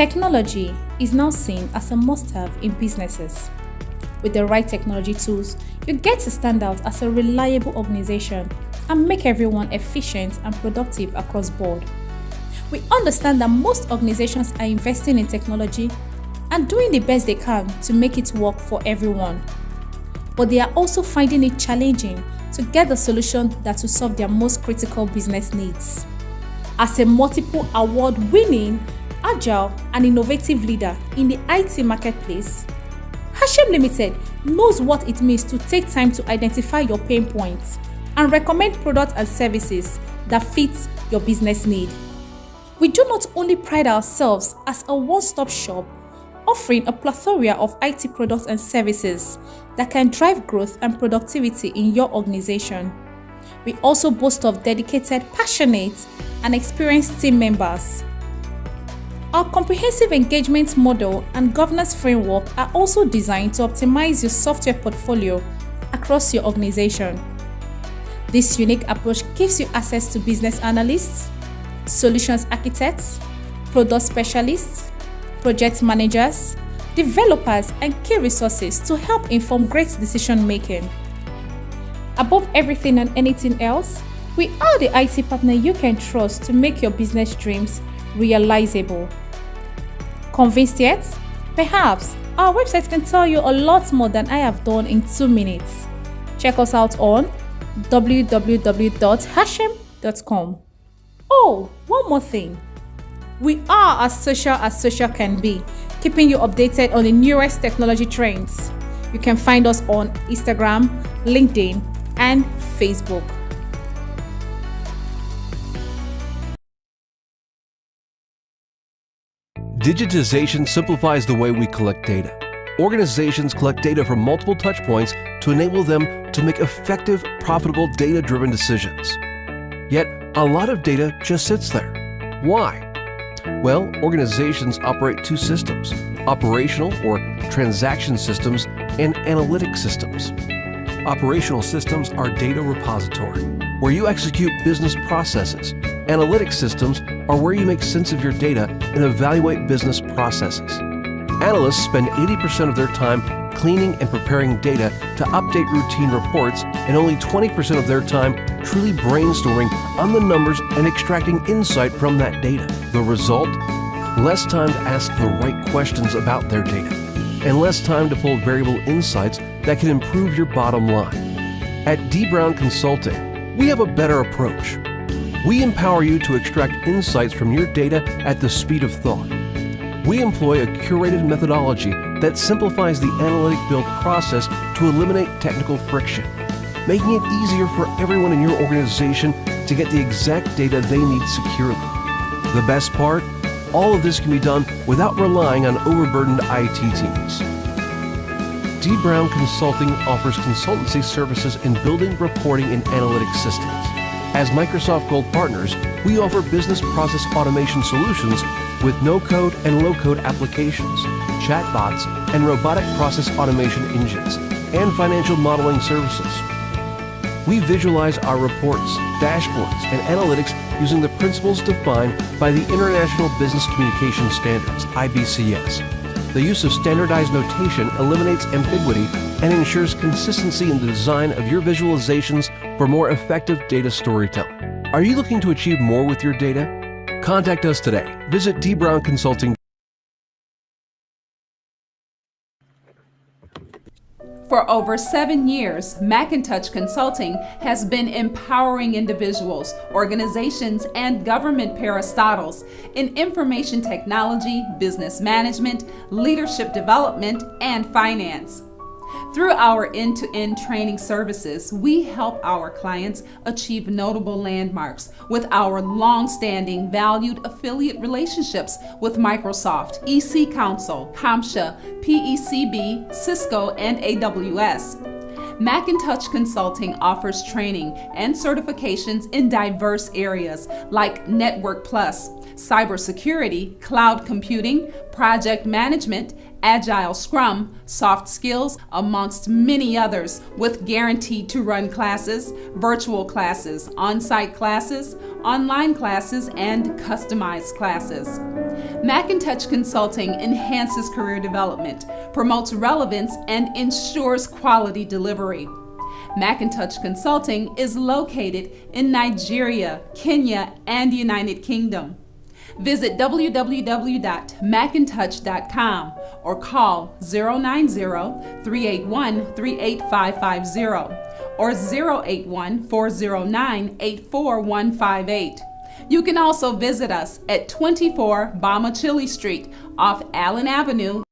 Technology is now seen as a must-have in businesses. With the right technology tools, you get to stand out as a reliable organization and make everyone efficient and productive across board. We understand that most organizations are investing in technology and doing the best they can to make it work for everyone. But they are also finding it challenging to get the solution that will solve their most critical business needs. As a multiple award-winning, agile and innovative leader in the IT marketplace, Hashem Limited knows what it means to take time to identify your pain points and recommend products and services that fit your business need. We do not only pride ourselves as a one-stop shop offering a plethora of IT products and services that can drive growth and productivity in your organization. We also boast of dedicated, passionate, and experienced team members. Our comprehensive engagement model and governance framework are also designed to optimize your software portfolio across your organization. This unique approach gives you access to business analysts, solutions architects, product specialists, project managers, developers, and key resources to help inform great decision making. Above everything and anything else, we are the IT partner you can trust to make your business dreams realizable. Convinced yet? Perhaps our website can tell you a lot more than I have done in 2 minutes. Check us out on www.hashem.com. Oh, one more thing. We are as social can be, keeping you updated on the newest technology trends. You can find us on Instagram, LinkedIn, and Facebook. Digitization simplifies the way we collect data. Organizations collect data from multiple touchpoints to enable them to make effective, profitable, data-driven decisions. Yet, a lot of data just sits there. Why? Well, organizations operate 2 systems: operational or transaction systems and analytic systems. Operational systems are data repository, where you execute business processes. Analytic systems are where you make sense of your data and evaluate business processes. Analysts spend 80% of their time cleaning and preparing data to update routine reports, and only 20% of their time truly brainstorming on the numbers and extracting insight from that data. The result? Less time to ask the right questions about their data, and less time to pull variable insights that can improve your bottom line. At D. Brown Consulting, we have a better approach. We empower you to extract insights from your data at the speed of thought. We employ a curated methodology that simplifies the analytic build process to eliminate technical friction, making it easier for everyone in your organization to get the exact data they need securely. The best part? All of this can be done without relying on overburdened IT teams. D. Brown Consulting offers consultancy services in building, reporting, and analytics systems. As Microsoft Gold partners, we offer business process automation solutions with no-code and low-code applications, chatbots, and robotic process automation engines, and financial modeling services. We visualize our reports, dashboards, and analytics using the principles defined by the International Business Communication Standards, IBCS. The use of standardized notation eliminates ambiguity and ensures consistency in the design of your visualizations for more effective data storytelling. Are you looking to achieve more with your data? Contact us today. Visit dbrownconsulting.com. For over 7 years, Macintosh Consulting has been empowering individuals, organizations, and government parastatals in information technology, business management, leadership development, and finance. Through our end-to-end training services, we help our clients achieve notable landmarks with our long-standing valued affiliate relationships with Microsoft, EC Council, CompTIA, PECB, Cisco, and AWS. Macintosh Consulting offers training and certifications in diverse areas like Network Plus, cybersecurity, cloud computing, project management, Agile Scrum, soft skills, amongst many others, with guaranteed to run classes, virtual classes, on-site classes, online classes, and customized classes. Macintosh Consulting enhances career development, promotes relevance, and ensures quality delivery. Macintosh Consulting is located in Nigeria, Kenya, and United Kingdom. Visit www.macintosh.com or call 090-381-38550 or 081-409-84158. You can also visit us at 24 Bamachili Street off Allen Avenue.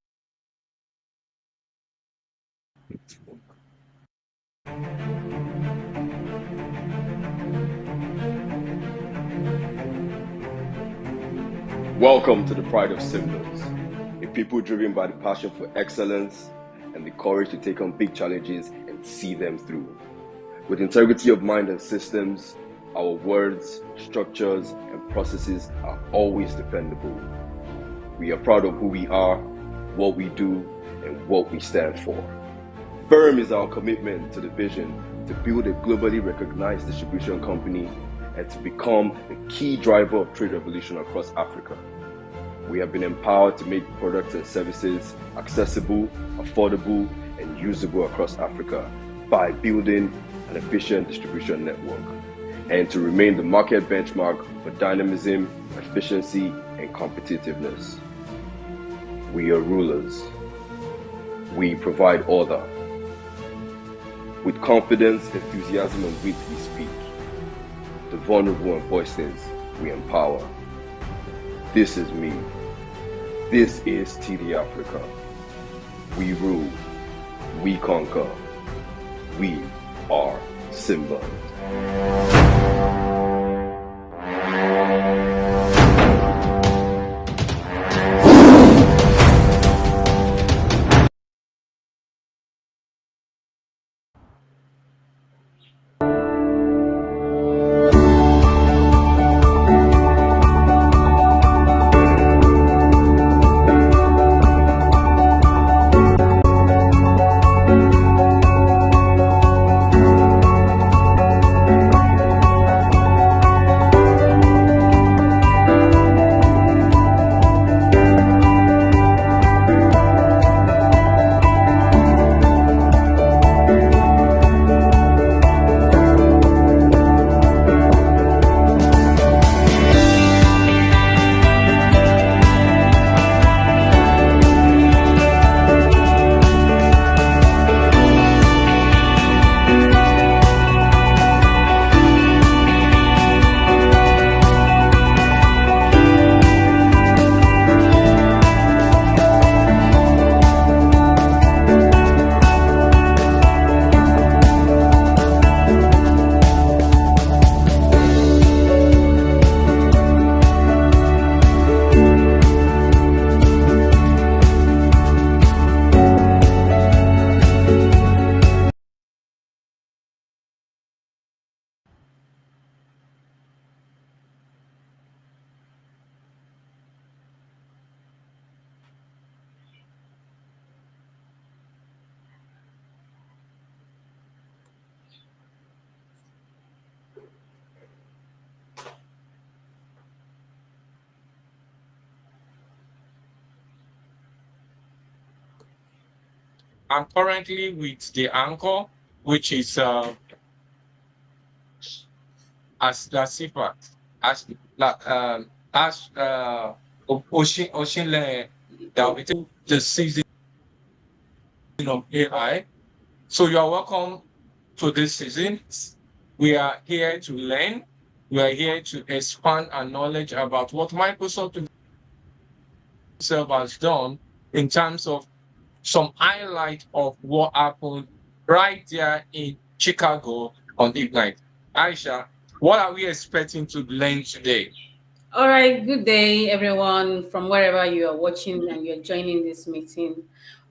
Welcome to the Pride of Symbols, a people driven by the passion for excellence and the courage to take on big challenges and see them through. With integrity of mind and systems, our words, structures, and processes are always dependable. We are proud of who we are, what we do, and what we stand for. Firm is our commitment to the vision to build a globally recognized distribution company and to become the key driver of trade revolution across Africa. We have been empowered to make products and services accessible, affordable, and usable across Africa by building an efficient distribution network, and to remain the market benchmark for dynamism, efficiency, and competitiveness. We are rulers. We provide order. With confidence, enthusiasm, and wit we speak. The vulnerable and voiceless we empower. This is me. This is TD Africa. We rule. We conquer. We are Simba. I'm currently with the anchor, which is as the CFAT, as Ocean the season of AI. So you are welcome to this season. We are here to learn. We are here to expand our knowledge about what Microsoft itself has done in terms of some highlight of what happened right there in Chicago on Ignite. Aisha, what are we expecting to learn today? All right, good day, everyone, from wherever you are watching and you're joining this meeting.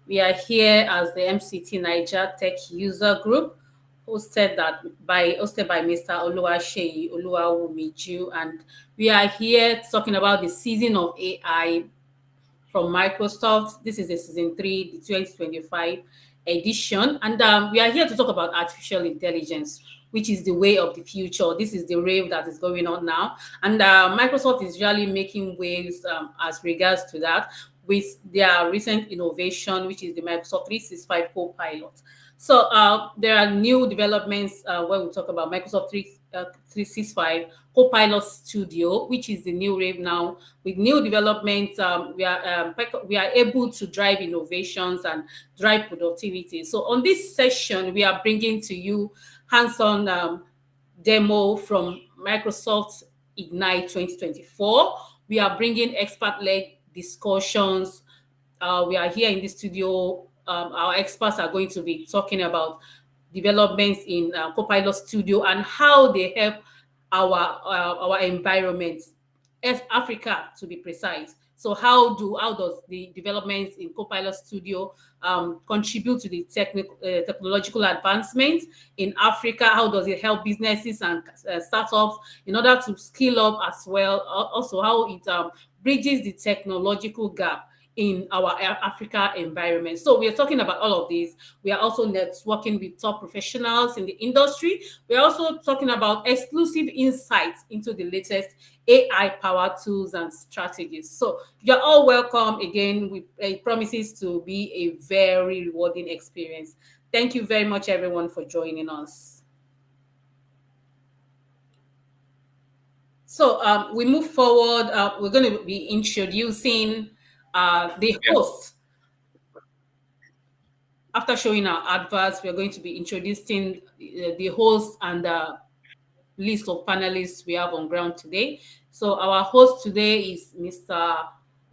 We are here as the MCTNAIJA Tech User Group, hosted by Mr. Oluwaseyi Oluwawumiju, and we are here talking about the season of AI from Microsoft. This is the season 3, the 2025 edition, and we are here to talk about artificial intelligence. which is the way of the future. This is the wave that is going on now. And Microsoft is really making waves as regards to that with their recent innovation, which is the Microsoft 365 Copilot. So there are new developments when we talk about Microsoft 365 Copilot Studio, which is the new wave now. With new developments, we are able to drive innovations and drive productivity. So on this session, we are bringing to you hands-on demo from Microsoft Ignite 2024. We are bringing expert-led discussions. We are here in the studio. Our experts are going to be talking about developments in Copilot Studio and how they help our environment, as Africa to be precise. So how does the developments in Copilot Studio contribute to the technological advancement in Africa? How does it help businesses and startups in order to scale up as well? Also, how it bridges the technological gap in our Africa environment. So we are talking about all of these. We are also networking with top professionals in the industry. We are also talking about exclusive insights into the latest AI-powered tools and strategies. So you're all welcome again. It promises to be a very rewarding experience. Thank you very much, everyone, for joining us. So we move forward. We're going to be introducing the host. After showing our adverts, we're going to be introducing the host and the list of panelists we have on ground today. So our host today is Mr.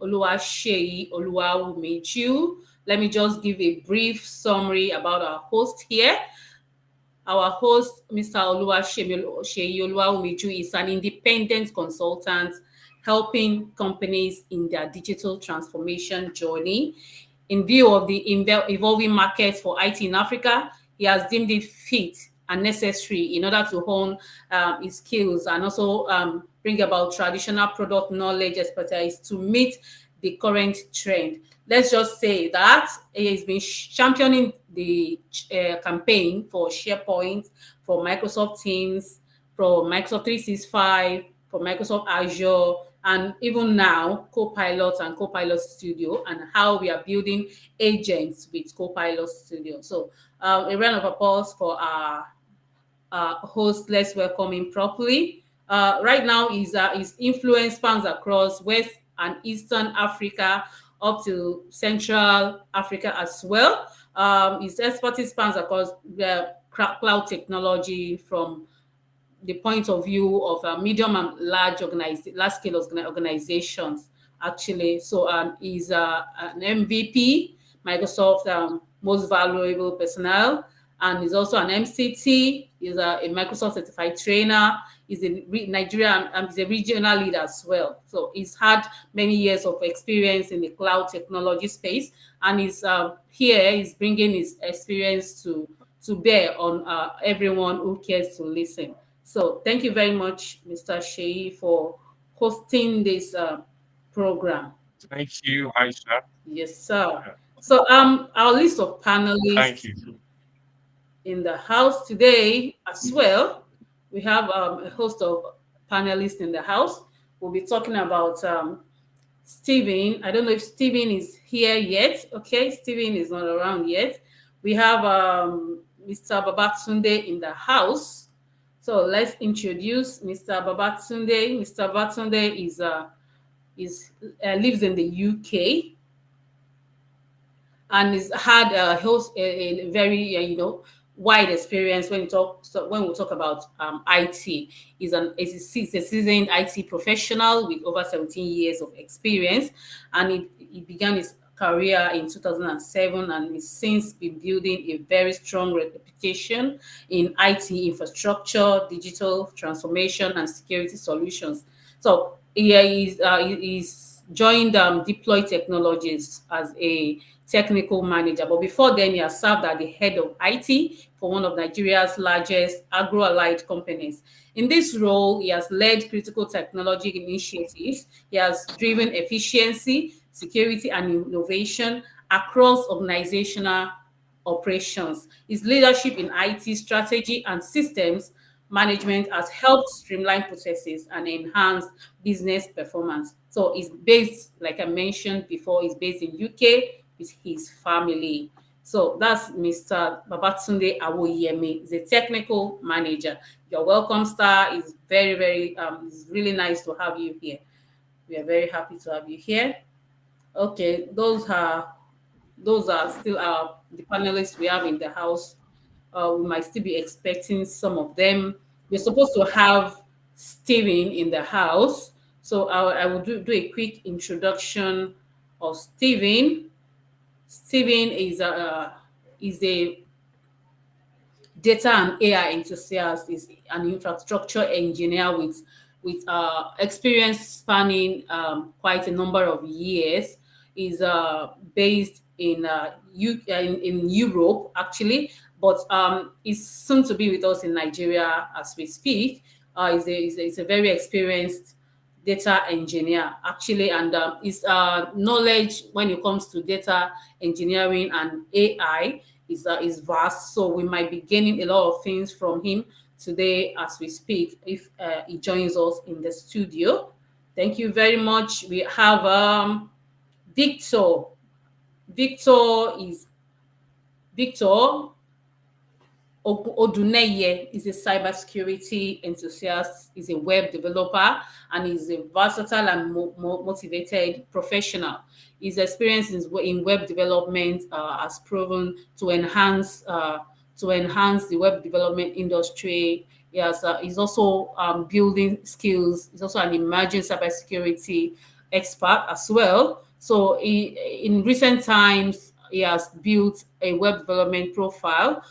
Oluwaseyi Oluwawumiju. Let me just give a brief summary about our host here. Our host, Mr. Oluwaseyi Oluwawumiju, is an independent consultant helping companies in their digital transformation journey. In view of the evolving markets for IT in Africa, he has deemed it fit and necessary in order to hone his skills and also bring about traditional product knowledge expertise to meet the current trend. Let's just say that he has been championing the campaign for SharePoint, for Microsoft Teams, for Microsoft 365, for Microsoft Azure, and even now, Copilot and Copilot Studio, and how we are building agents with Copilot Studio. So a round of applause for our host. Let's welcome him properly. Right now, his influence spans across West and Eastern Africa, up to Central Africa as well. His expertise spans across the cloud technology from the point of view of medium and large-scale organizations, actually. So he's an MVP, Microsoft Most Valuable Personnel, and he's also an MCT. He's a Microsoft certified trainer. He's in Nigeria and he's a regional leader as well. So he's had many years of experience in the cloud technology space, and he's here. He's bringing his experience to bear on everyone who cares to listen. So thank you very much, Mr. Sheyi, for hosting this program. Thank you, Aisha. Yes, sir. So our list of panelists Thank you. in the house today as well. We have a host of panelists in the house. We'll be talking about Stephen. I don't know if Stephen is here yet. Okay, Stephen is not around yet. We have Mr. Babatunde in the house. So let's introduce Mr. Babatunde. Mr. Babatunde lives in the UK and has had a very wide experience when we talk about IT. He's a seasoned IT professional with over 17 years of experience, and he began his career in 2007 and has since been building a very strong reputation in IT infrastructure, digital transformation, and security solutions. So he's joined Deploy Technologies as a technical manager, but before then he has served as the head of IT for one of Nigeria's largest agro-allied companies. In this role, he has led critical technology initiatives. He has driven efficiency, security, and innovation across organizational operations. His leadership in IT strategy and systems management has helped streamline processes and enhance business performance. So he's based, like I mentioned before, he's based in UK with his family. So that's Mr. Babatunde Awoyemi. He's a technical manager. You're welcome, sir. It's it's really nice to have you here. We are very happy to have you here. Okay, those are still the panelists we have in the house. We might still be expecting some of them. We're supposed to have Steven in the house. So I will do a quick introduction of Steven. Steven is a data and AI enthusiast, is an infrastructure engineer with experience spanning quite a number of years. Is based in Europe actually, but is soon to be with us in Nigeria as we speak. Is a very experienced data engineer actually, and his knowledge when it comes to data engineering and AI is vast. So we might be gaining a lot of things from him today as we speak if he joins us in the studio. Thank you very much. We have Victor. Victor Oduneye is a cybersecurity enthusiast, is a web developer, and is a versatile and motivated professional. His experience in web development has proven to enhance the web development industry. He's also building skills. He's also an emerging cybersecurity expert as well. So in recent times, he has built a web development profile,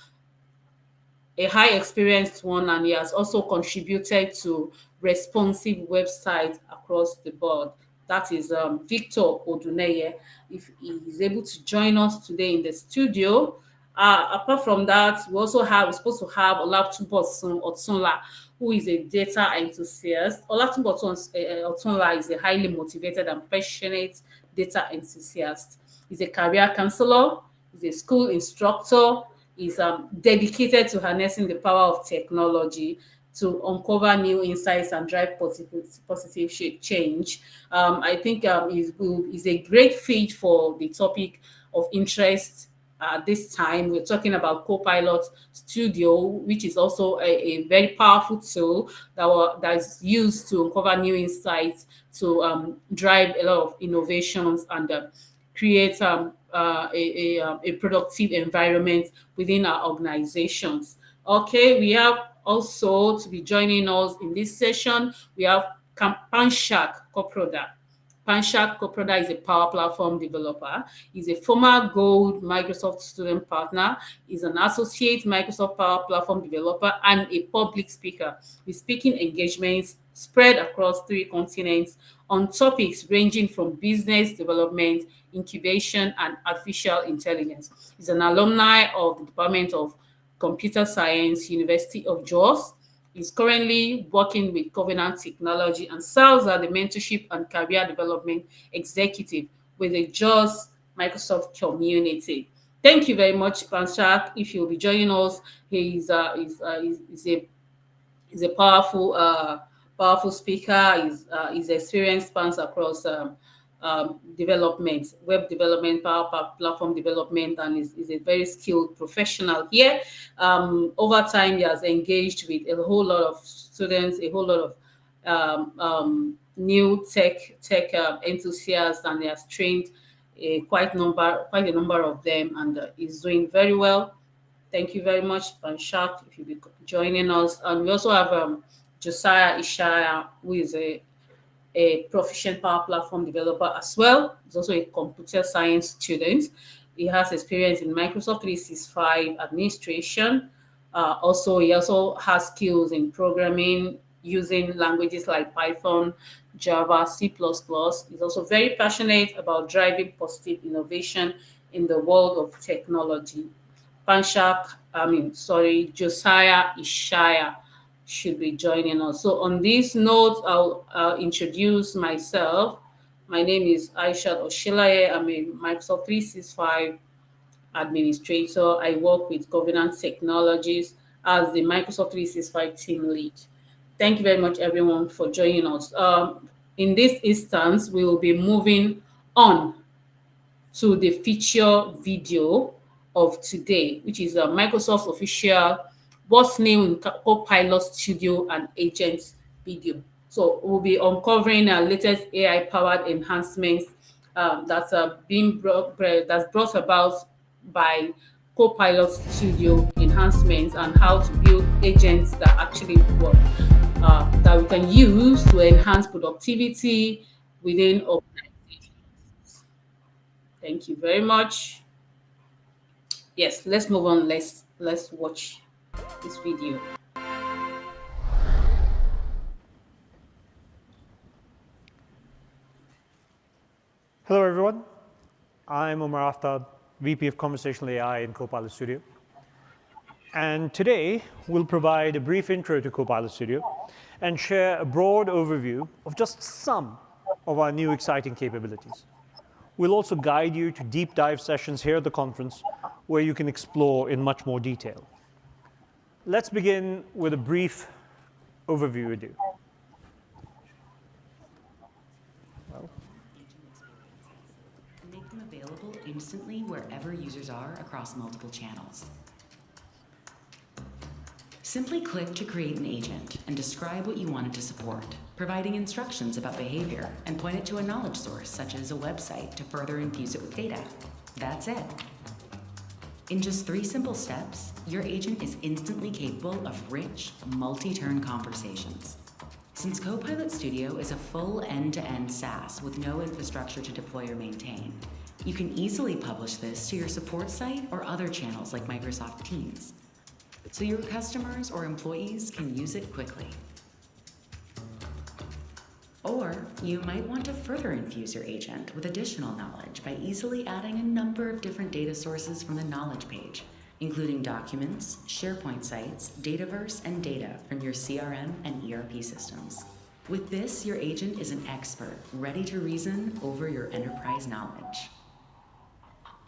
a high experienced one, and he has also contributed to responsive websites across the board. That is Victor Oduneye. If he is able to join us today in the studio. Apart from that, we're supposed to have Olatunbo Otunla, who is a data enthusiast. Olatunbo Otunla is a highly motivated and passionate data enthusiast. He's a career counselor, he's a school instructor, is dedicated to harnessing the power of technology to uncover new insights and drive positive change. I think is a great fit for the topic of interest. This time we're talking about Copilot Studio, which is also a very powerful tool that is used to uncover new insights, to drive a lot of innovations and create a productive environment within our organizations. Okay, we have also to be joining us in this session, we have Panshak Koproda. Panshak Koproda is a Power Platform developer. He's a former Gold Microsoft student partner. He's an associate Microsoft Power Platform developer and a public speaker with speaking engagements spread across 3 continents on topics ranging from business development, incubation, and artificial intelligence. He's an alumni of the Department of Computer Science, University of Jos. He's currently working with Covenant Technology and serves as the mentorship and career development executive with the Jos Microsoft community. Thank you very much, Panshak. If you'll be joining us, he's a powerful speaker. His experience spans across development, web development, power platform development, and is a very skilled professional here. Over time, he has engaged with a whole lot of students, a whole lot of new tech enthusiasts, and he has trained quite a number of them, and is doing very well. Thank you very much, Panshak, if you'll be joining us. And we also have Josiah Ishaya, who is a proficient Power Platform developer as well. He's also a computer science student. He has experience in Microsoft 365 administration. He also has skills in programming using languages like Python, Java, C++. He's also very passionate about driving positive innovation in the world of technology. Josiah Ishaya should be joining us. So on this note, I'll introduce myself. My name is Aishat Oshilaye. I'm a Microsoft 365 administrator. I work with governance technologies as the Microsoft 365 team lead. Thank you very much, everyone, for joining us. In this instance, we will be moving on to the feature video of today, which is a Microsoft official What's New in Copilot Studio and Agents video. So we'll be uncovering our latest AI-powered enhancements that's that's brought about by Copilot Studio enhancements and how to build agents that actually work, that we can use to enhance productivity within organizations. Thank you very much. Yes, let's move on. Let's watch this video. Hello, everyone. I'm Omar Aftab, VP of Conversational AI in Copilot Studio. And today, we'll provide a brief intro to Copilot Studio and share a broad overview of just some of our new exciting capabilities. We'll also guide you to deep dive sessions here at the conference where you can explore in much more detail. Let's begin with a brief overview video. Make them available instantly wherever users are across multiple channels. Simply click to create an agent and describe what you want it to support, providing instructions about behavior and point it to a knowledge source such as a website to further infuse it with data. That's it. In just 3 simple steps, your agent is instantly capable of rich, multi-turn conversations. Since Copilot Studio is a full end-to-end SaaS with no infrastructure to deploy or maintain, you can easily publish this to your support site or other channels like Microsoft Teams, so your customers or employees can use it quickly. Or you might want to further infuse your agent with additional knowledge by easily adding a number of different data sources from the knowledge page, including documents, SharePoint sites, Dataverse, and data from your CRM and ERP systems. With this, your agent is an expert, ready to reason over your enterprise knowledge.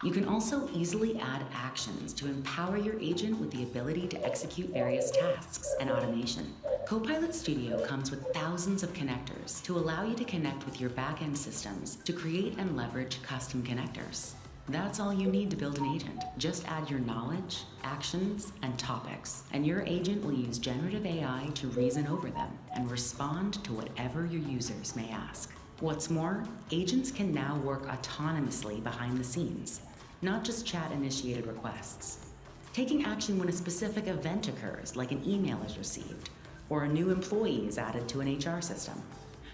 You can also easily add actions to empower your agent with the ability to execute various tasks and automation. Copilot Studio comes with thousands of connectors to allow you to connect with your back-end systems to create and leverage custom connectors. That's all you need to build an agent. Just add your knowledge, actions, and topics, and your agent will use generative AI to reason over them and respond to whatever your users may ask. What's more, agents can now work autonomously behind the scenes, not just chat-initiated requests. Taking action when a specific event occurs, like an email is received, or a new employee is added to an HR system.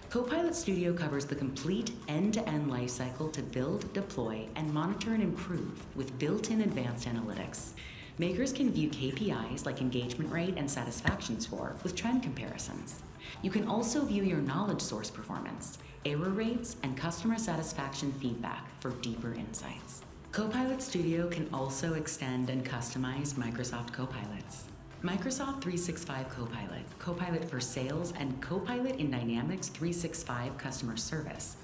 Copilot Studio covers the complete end-to-end lifecycle to build, deploy, and monitor and improve with built-in advanced analytics. Makers can view KPIs like engagement rate and satisfaction score with trend comparisons. You can also view your knowledge source performance, error rates, and customer satisfaction feedback for deeper insights. Copilot Studio can also extend and customize Microsoft Copilots. Microsoft 365 Copilot, Copilot for Sales, and Copilot in Dynamics 365 Customer Service,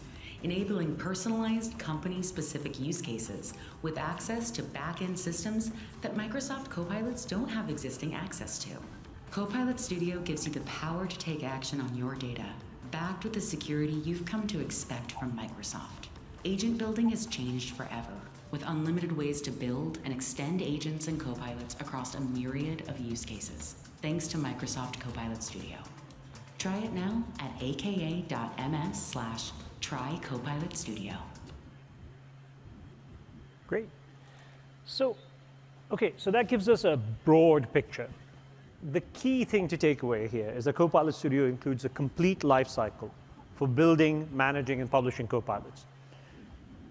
enabling personalized company-specific use cases with access to back-end systems that Microsoft Copilots don't have existing access to. Copilot Studio gives you the power to take action on your data, backed with the security you've come to expect from Microsoft. Agent building has changed forever, with unlimited ways to build and extend agents and copilots across a myriad of use cases, thanks to Microsoft Copilot Studio. Try it now at aka.ms/trycopilotstudio. Great. So that gives us a broad picture. The key thing to take away here is that Copilot Studio includes a complete life cycle for building, managing, and publishing copilots.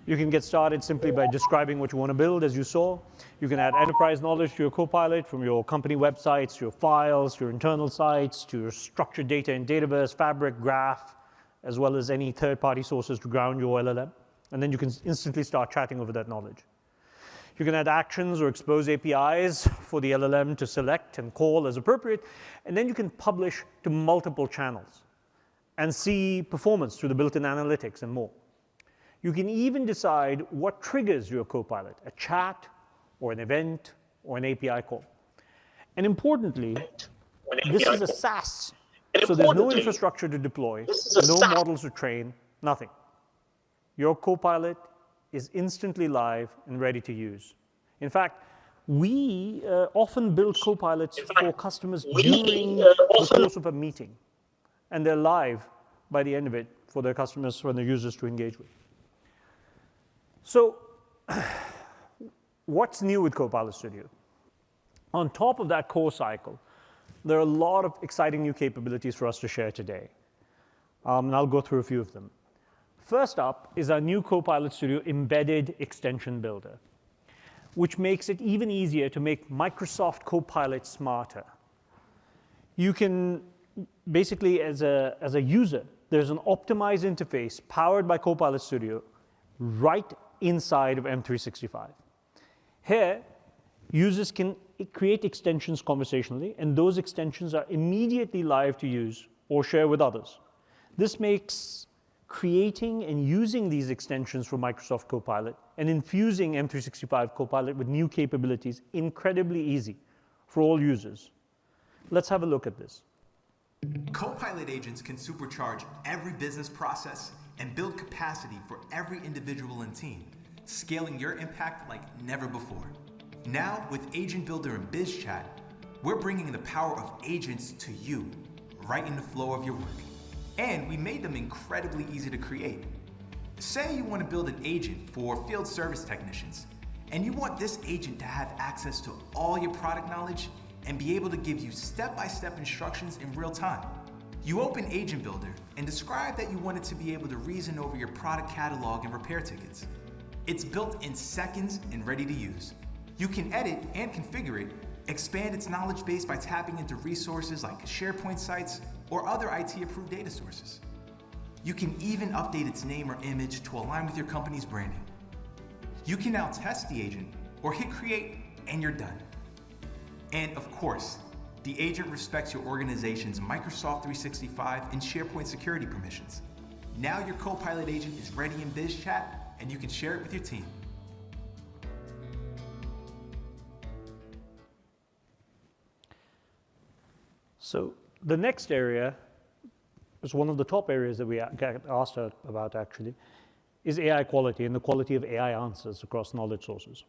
You can get started simply by describing what you want to build, as you saw. You can add enterprise knowledge to your Copilot, from your company websites, to your files, your internal sites, to your structured data in Dataverse, Fabric, Graph, as well as any third-party sources to ground your LLM. And then you can instantly start chatting over that knowledge. You can add actions or expose APIs for the LLM to select and call as appropriate. And then you can publish to multiple channels and see performance through the built-in analytics and more. You can even decide what triggers your Copilot, a chat or an event, or an API call. And importantly, this is a SaaS, so there's no infrastructure to deploy, no models to train, nothing. Your Copilot is instantly live and ready to use. In fact, we often build Copilots for customers during the course of a meeting, and they're live by the end of it for their customers, for their users to engage with. So what's new with Copilot Studio? On top of that core cycle, there are a lot of exciting new capabilities for us to share today. And I'll go through a few of them. First up is our new Copilot Studio embedded extension builder, which makes it even easier to make Microsoft Copilot smarter. You can basically, as a user, there's an optimized interface powered by Copilot Studio right inside of M365. Here, users can create extensions conversationally, and those extensions are immediately live to use or share with others. This makes creating and using these extensions for Microsoft Copilot and infusing M365 Copilot with new capabilities incredibly easy for all users. Let's have a look at this. Copilot agents can supercharge every business process and build capacity for every individual and team, scaling your impact like never before. Now, with Agent Builder and BizChat, we're bringing the power of agents to you, right in the flow of your work. And we made them incredibly easy to create. Say you want to build an agent for field service technicians, and you want this agent to have access to all your product knowledge and be able to give you step-by-step instructions in real time. You open Agent Builder and describe that you want it to be able to reason over your product catalog and repair tickets. It's built in seconds and ready to use. You can edit and configure it, expand its knowledge base by tapping into resources like SharePoint sites or other IT-approved data sources. You can even update its name or image to align with your company's branding. You can now test the agent or hit create and you're done. And of course, the agent respects your organization's Microsoft 365 and SharePoint security permissions. Now your Copilot agent is ready in BizChat and you can share it with your team. So the next area is one of the top areas that we get asked about, actually, is AI quality and the quality of AI answers across knowledge sources.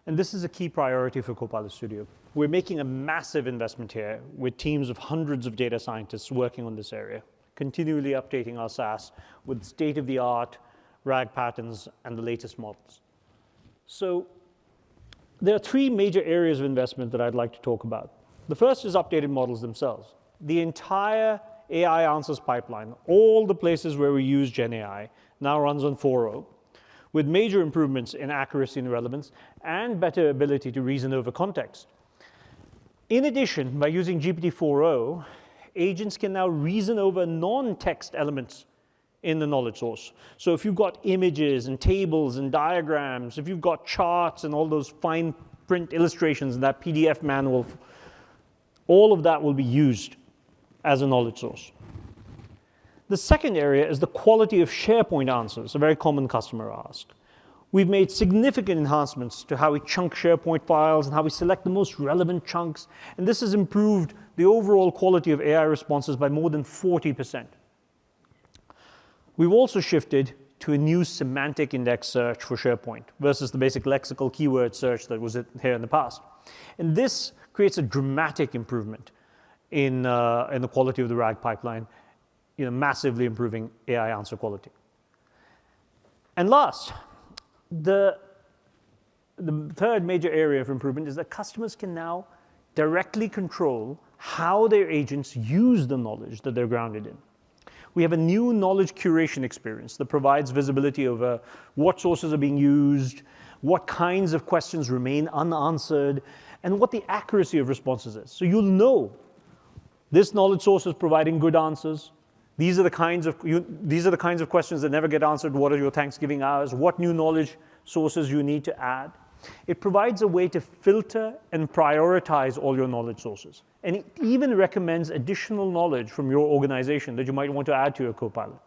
And this is a key priority for Copilot Studio. We're making a massive investment here with teams of hundreds of data scientists working on this area, continually updating our SaaS with state-of-the-art RAG patterns and the latest models. So there are three major areas of investment that I'd like to talk about. The first is updated models themselves. The entire AI answers pipeline, all the places where we use Gen AI, now runs on 4.0, with major improvements in accuracy and relevance and better ability to reason over context. In addition, by using GPT 4.0, agents can now reason over non-text elements in the knowledge source. So if you've got images and tables and diagrams, if you've got charts and all those fine print illustrations in that PDF manual, all of that will be used as a knowledge source. The second area is the quality of SharePoint answers, a very common customer ask. We've made significant enhancements to how we chunk SharePoint files and how we select the most relevant chunks, and this has improved the overall quality of AI responses by more than 40%. We've also shifted to a new semantic index search for SharePoint versus the basic lexical keyword search that was here in the past. And this creates a dramatic improvement in the quality of the RAG pipeline, massively improving AI answer quality. And last, the third major area of improvement is that customers can now directly control how their agents use the knowledge that they're grounded in. We have a new knowledge curation experience that provides visibility over what sources are being used, what kinds of questions remain unanswered, and what the accuracy of responses is. So you'll know this knowledge source is providing good answers. These are the kinds of questions that never get answered. What are your Thanksgiving hours? What new knowledge sources you need to add? It provides a way to filter and prioritize all your knowledge sources. And it even recommends additional knowledge from your organization that you might want to add to your Copilot.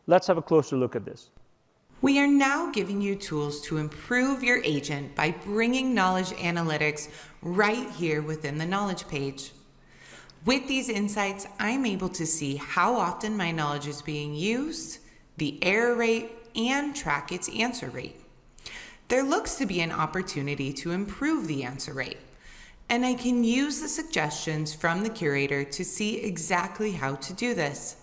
Let's have a closer look at this. We are now giving you tools to improve your agent by bringing knowledge analytics right here within the knowledge page. With these insights, I'm able to see how often my knowledge is being used, the error rate, and track its answer rate. There looks to be an opportunity to improve the answer rate, and I can use the suggestions from the curator to see exactly how to do this.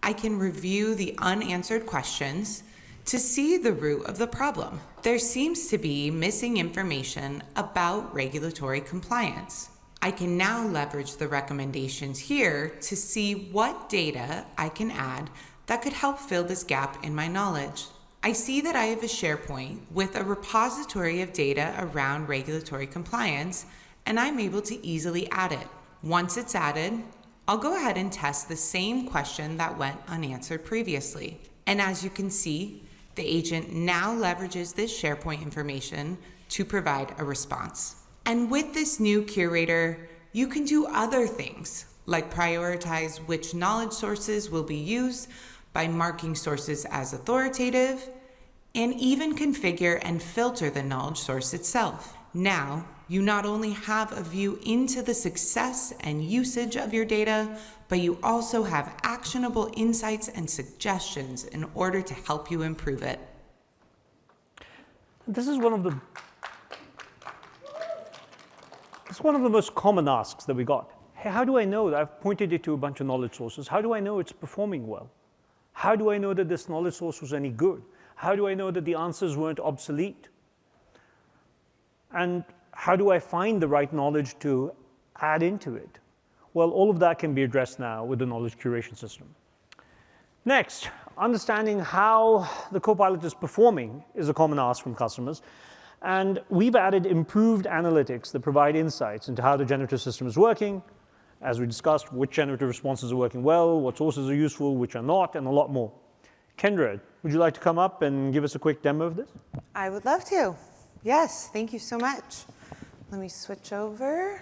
I can review the unanswered questions to see the root of the problem. There seems to be missing information about regulatory compliance. I can now leverage the recommendations here to see what data I can add that could help fill this gap in my knowledge. I see that I have a SharePoint with a repository of data around regulatory compliance, and I'm able to easily add it. Once it's added, I'll go ahead and test the same question that went unanswered previously. And as you can see, the agent now leverages this SharePoint information to provide a response. And with this new curator, you can do other things, like prioritize which knowledge sources will be used by marking sources as authoritative, and even configure and filter the knowledge source itself. Now, you not only have a view into the success and usage of your data, but you also have actionable insights and suggestions in order to help you improve it. This is one of the most common asks that we got. Hey, how do I know that I've pointed it to a bunch of knowledge sources? How do I know it's performing well? How do I know that this knowledge source was any good? How do I know that the answers weren't obsolete? And how do I find the right knowledge to add into it? Well, all of that can be addressed now with the knowledge curation system. Next, understanding how the Copilot is performing is a common ask from customers. And we've added improved analytics that provide insights into how the generative system is working, as we discussed, which generative responses are working well, what sources are useful, which are not, and a lot more. Kendra, would you like to come up and give us a quick demo of this? I would love to. Yes, thank you so much. Let me switch over.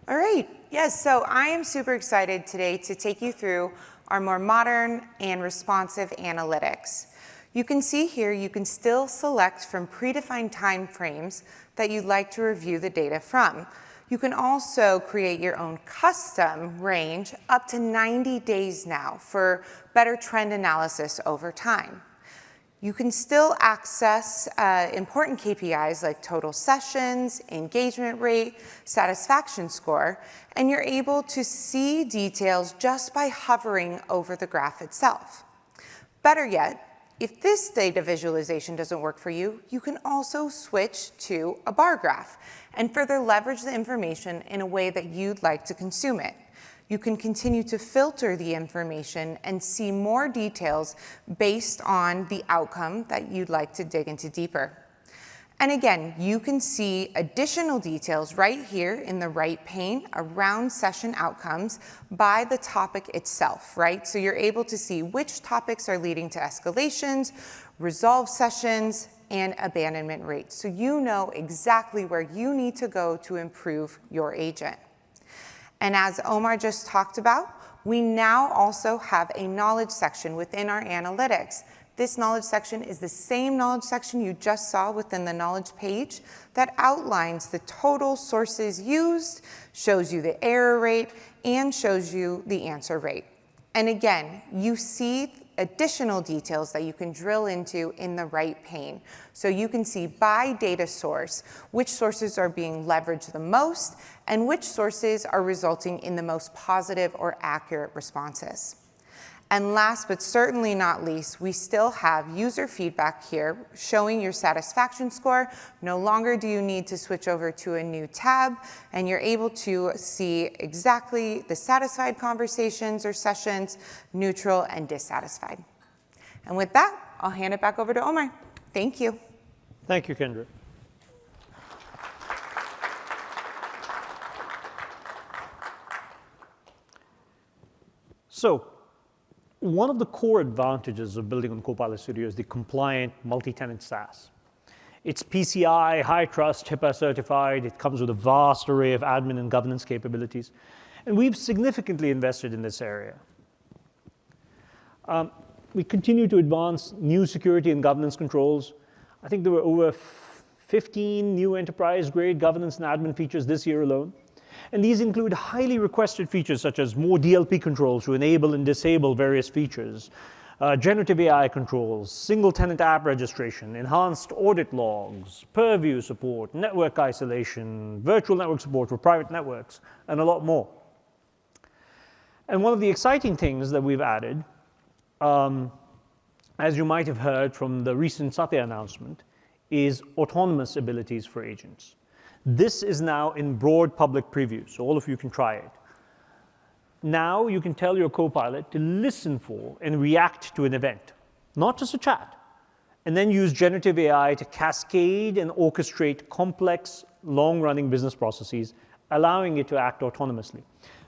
All right, yes, so I am super excited today to take you through our more modern and responsive analytics. You can see here, you can still select from predefined time frames that you'd like to review the data from. You can also create your own custom range up to 90 days now for better trend analysis over time. You can still access important KPIs like total sessions, engagement rate, satisfaction score, and you're able to see details just by hovering over the graph itself. Better yet, if this data visualization doesn't work for you, you can also switch to a bar graph and further leverage the information in a way that you'd like to consume it. You can continue to filter the information and see more details based on the outcome that you'd like to dig into deeper. And again, you can see additional details right here in the right pane around session outcomes by the topic itself, right? So you're able to see which topics are leading to escalations, resolve sessions, and abandonment rates. So you know exactly where you need to go to improve your agent. And as Omar just talked about, we now also have a knowledge section within our analytics. This knowledge section is the same knowledge section you just saw within the knowledge page that outlines the total sources used, shows you the error rate, and shows you the answer rate. And again, you see additional details that you can drill into in the right pane. So you can see by data source which sources are being leveraged the most and which sources are resulting in the most positive or accurate responses. And last but certainly not least, we still have user feedback here showing your satisfaction score. No longer do you need to switch over to a new tab, and you're able to see exactly the satisfied conversations or sessions, neutral and dissatisfied. And with that, I'll hand it back over to Omar. Thank you. Thank you, Kendra. So, one of the core advantages of building on Copilot Studio is the compliant multi-tenant SaaS. It's PCI, high trust, HIPAA certified. It comes with a vast array of admin and governance capabilities. And we've significantly invested in this area. we continue to advance new security and governance controls. I think there were over 15 new enterprise-grade governance and admin features this year alone. And these include highly requested features such as more DLP controls to enable and disable various features, generative AI controls, single-tenant app registration, enhanced audit logs, purview support, network isolation, virtual network support for private networks, and a lot more. And one of the exciting things that we've added, as you might have heard from the recent Satya announcement, is autonomous abilities for agents. This is now in broad public preview, so all of you can try it. Now you can tell your Copilot to listen for and react to an event, not just a chat, and then use generative AI to cascade and orchestrate complex, long-running business processes, allowing it to act autonomously.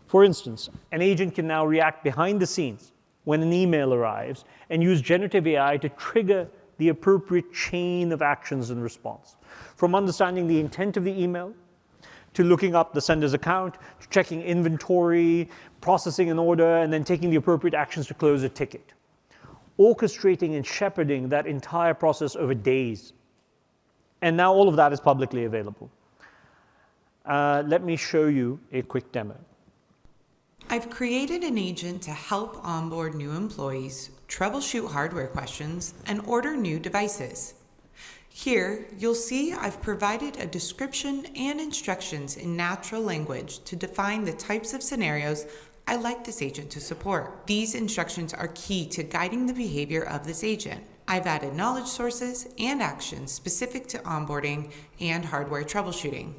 For instance, an agent can now react behind the scenes when an email arrives and use generative AI to trigger the appropriate chain of actions in response, from understanding the intent of the email, to looking up the sender's account, to checking inventory, processing an order, and then taking the appropriate actions to close a ticket. Orchestrating and shepherding that entire process over days. And now all of that is publicly available. Let me show you a quick demo. I've created an agent to help onboard new employees, troubleshoot hardware questions, and order new devices. Here, you'll see I've provided a description and instructions in natural language to define the types of scenarios I'd like this agent to support. These instructions are key to guiding the behavior of this agent. I've added knowledge sources and actions specific to onboarding and hardware troubleshooting.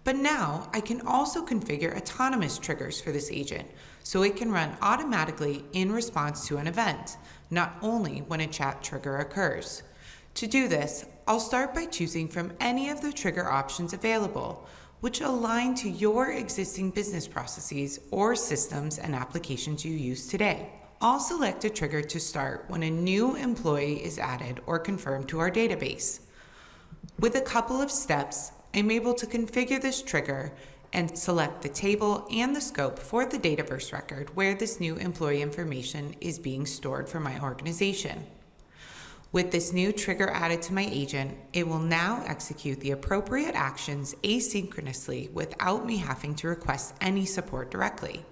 But now I can also configure autonomous triggers for this agent so it can run automatically in response to an event, not only when a chat trigger occurs. To do this, I'll start by choosing from any of the trigger options available, which align to your existing business processes or systems and applications you use today. I'll select a trigger to start when a new employee is added or confirmed to our database. With a couple of steps, I'm able to configure this trigger and select the table and the scope for the Dataverse record where this new employee information is being stored for my organization. With this new trigger added to my agent, it will now execute the appropriate actions asynchronously without me having to request any support directly.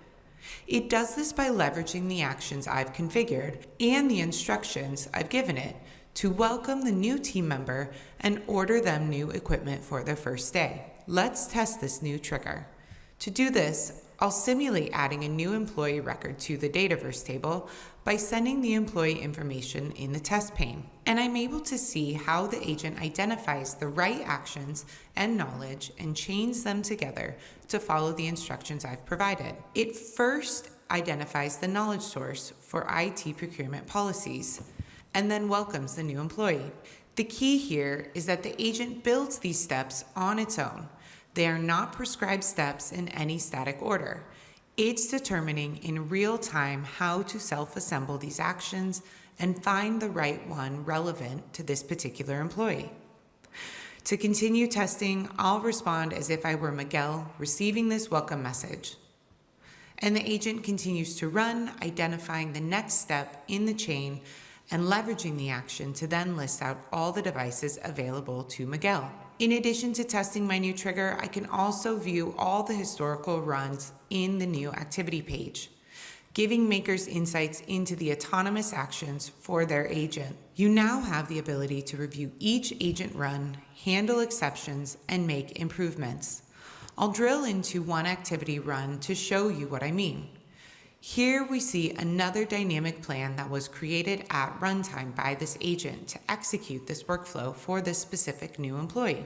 It does this by leveraging the actions I've configured and the instructions I've given it to welcome the new team member and order them new equipment for their first day. Let's test this new trigger. To do this, I'll simulate adding a new employee record to the Dataverse table by sending the employee information in the test pane. And I'm able to see how the agent identifies the right actions and knowledge and chains them together to follow the instructions I've provided. It first identifies the knowledge source for IT procurement policies and then welcomes the new employee. The key here is that the agent builds these steps on its own. They are not prescribed steps in any static order. It's determining in real time how to self-assemble these actions and find the right one relevant to this particular employee. To continue testing, I'll respond as if I were Miguel receiving this welcome message. And the agent continues to run, identifying the next step in the chain and leveraging the action to then list out all the devices available to Miguel. In addition to testing my new trigger, I can also view all the historical runs in the new activity page, giving makers insights into the autonomous actions for their agent. You now have the ability to review each agent run, handle exceptions, and make improvements. I'll drill into one activity run to show you what I mean. Here we see another dynamic plan that was created at runtime by this agent to execute this workflow for this specific new employee.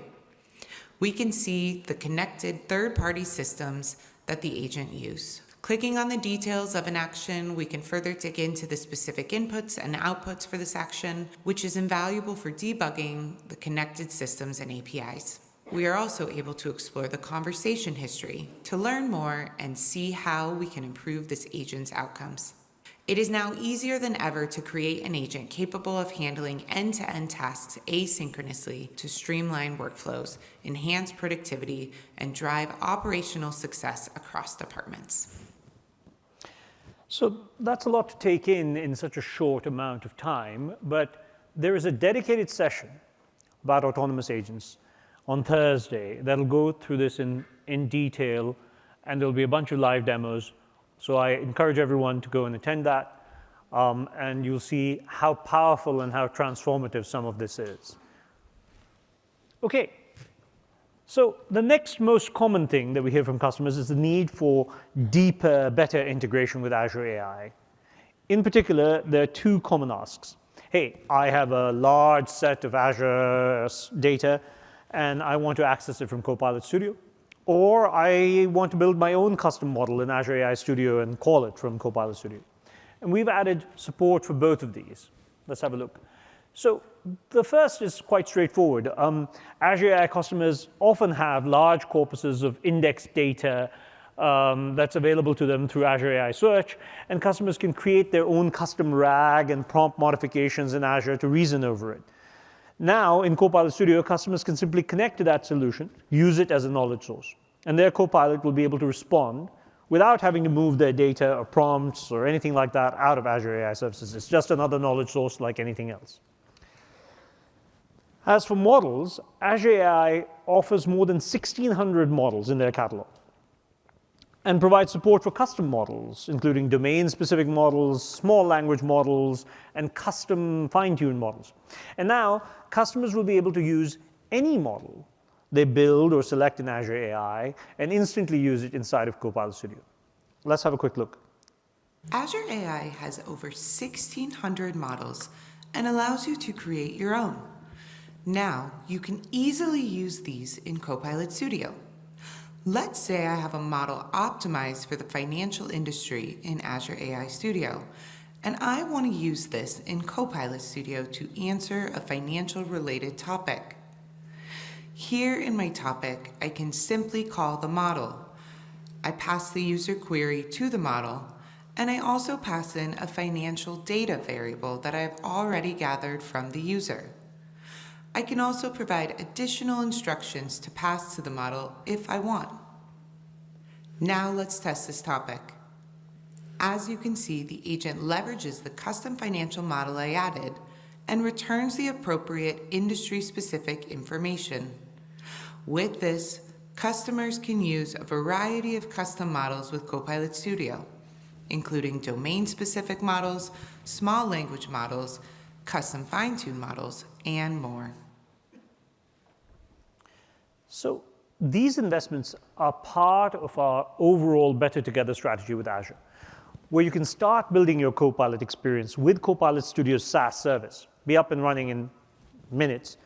We can see the connected third-party systems that the agent used. Clicking on the details of an action, we can further dig into the specific inputs and outputs for this action, which is invaluable for debugging the connected systems and APIs. We are also able to explore the conversation history to learn more and see how we can improve this agent's outcomes. It is now easier than ever to create an agent capable of handling end-to-end tasks asynchronously to streamline workflows, enhance productivity, and drive operational success across departments. So that's a lot to take in such a short amount of time, but there is a dedicated session about autonomous agents on Thursday that'll go through this in detail, and there'll be a bunch of live demos. So I encourage everyone to go and attend that, and you'll see how powerful and how transformative some of this is. Okay, so the next most common thing that we hear from customers is the need for deeper, better integration with Azure AI. In particular, there are two common asks. Hey, I have a large set of Azure data, and I want to access it from Copilot Studio. Or I want to build my own custom model in Azure AI Studio and call it from Copilot Studio. And we've added support for both of these. Let's have a look. So the first is quite straightforward. Azure AI customers often have large corpuses of indexed data that's available to them through Azure AI Search, and customers can create their own custom RAG and prompt modifications in Azure to reason over it. Now, in Copilot Studio, customers can simply connect to that solution, use it as a knowledge source, and their Copilot will be able to respond without having to move their data or prompts or anything like that out of Azure AI services. It's just another knowledge source like anything else. As for models, Azure AI offers more than 1,600 models in their catalog and provides support for custom models, including domain-specific models, small language models, and custom fine-tuned models. And now, customers will be able to use any model they build or select in Azure AI and instantly use it inside of Copilot Studio. Let's have a quick look. Azure AI has over 1,600 models and allows you to create your own. Now, you can easily use these in Copilot Studio. Let's say I have a model optimized for the financial industry in Azure AI Studio, and I want to use this in Copilot Studio to answer a financial-related topic. Here in my topic, I can simply call the model. I pass the user query to the model, and I also pass in a financial data variable that I've already gathered from the user. I can also provide additional instructions to pass to the model if I want. Now let's test this topic. As you can see, the agent leverages the custom financial model I added and returns the appropriate industry-specific information. With this, customers can use a variety of custom models with Copilot Studio, including domain-specific models, small language models, custom fine-tuned models, and more. So these investments are part of our overall Better Together strategy with Azure, where you can start building your Copilot experience with Copilot Studio's SaaS service, be up and running in minutes,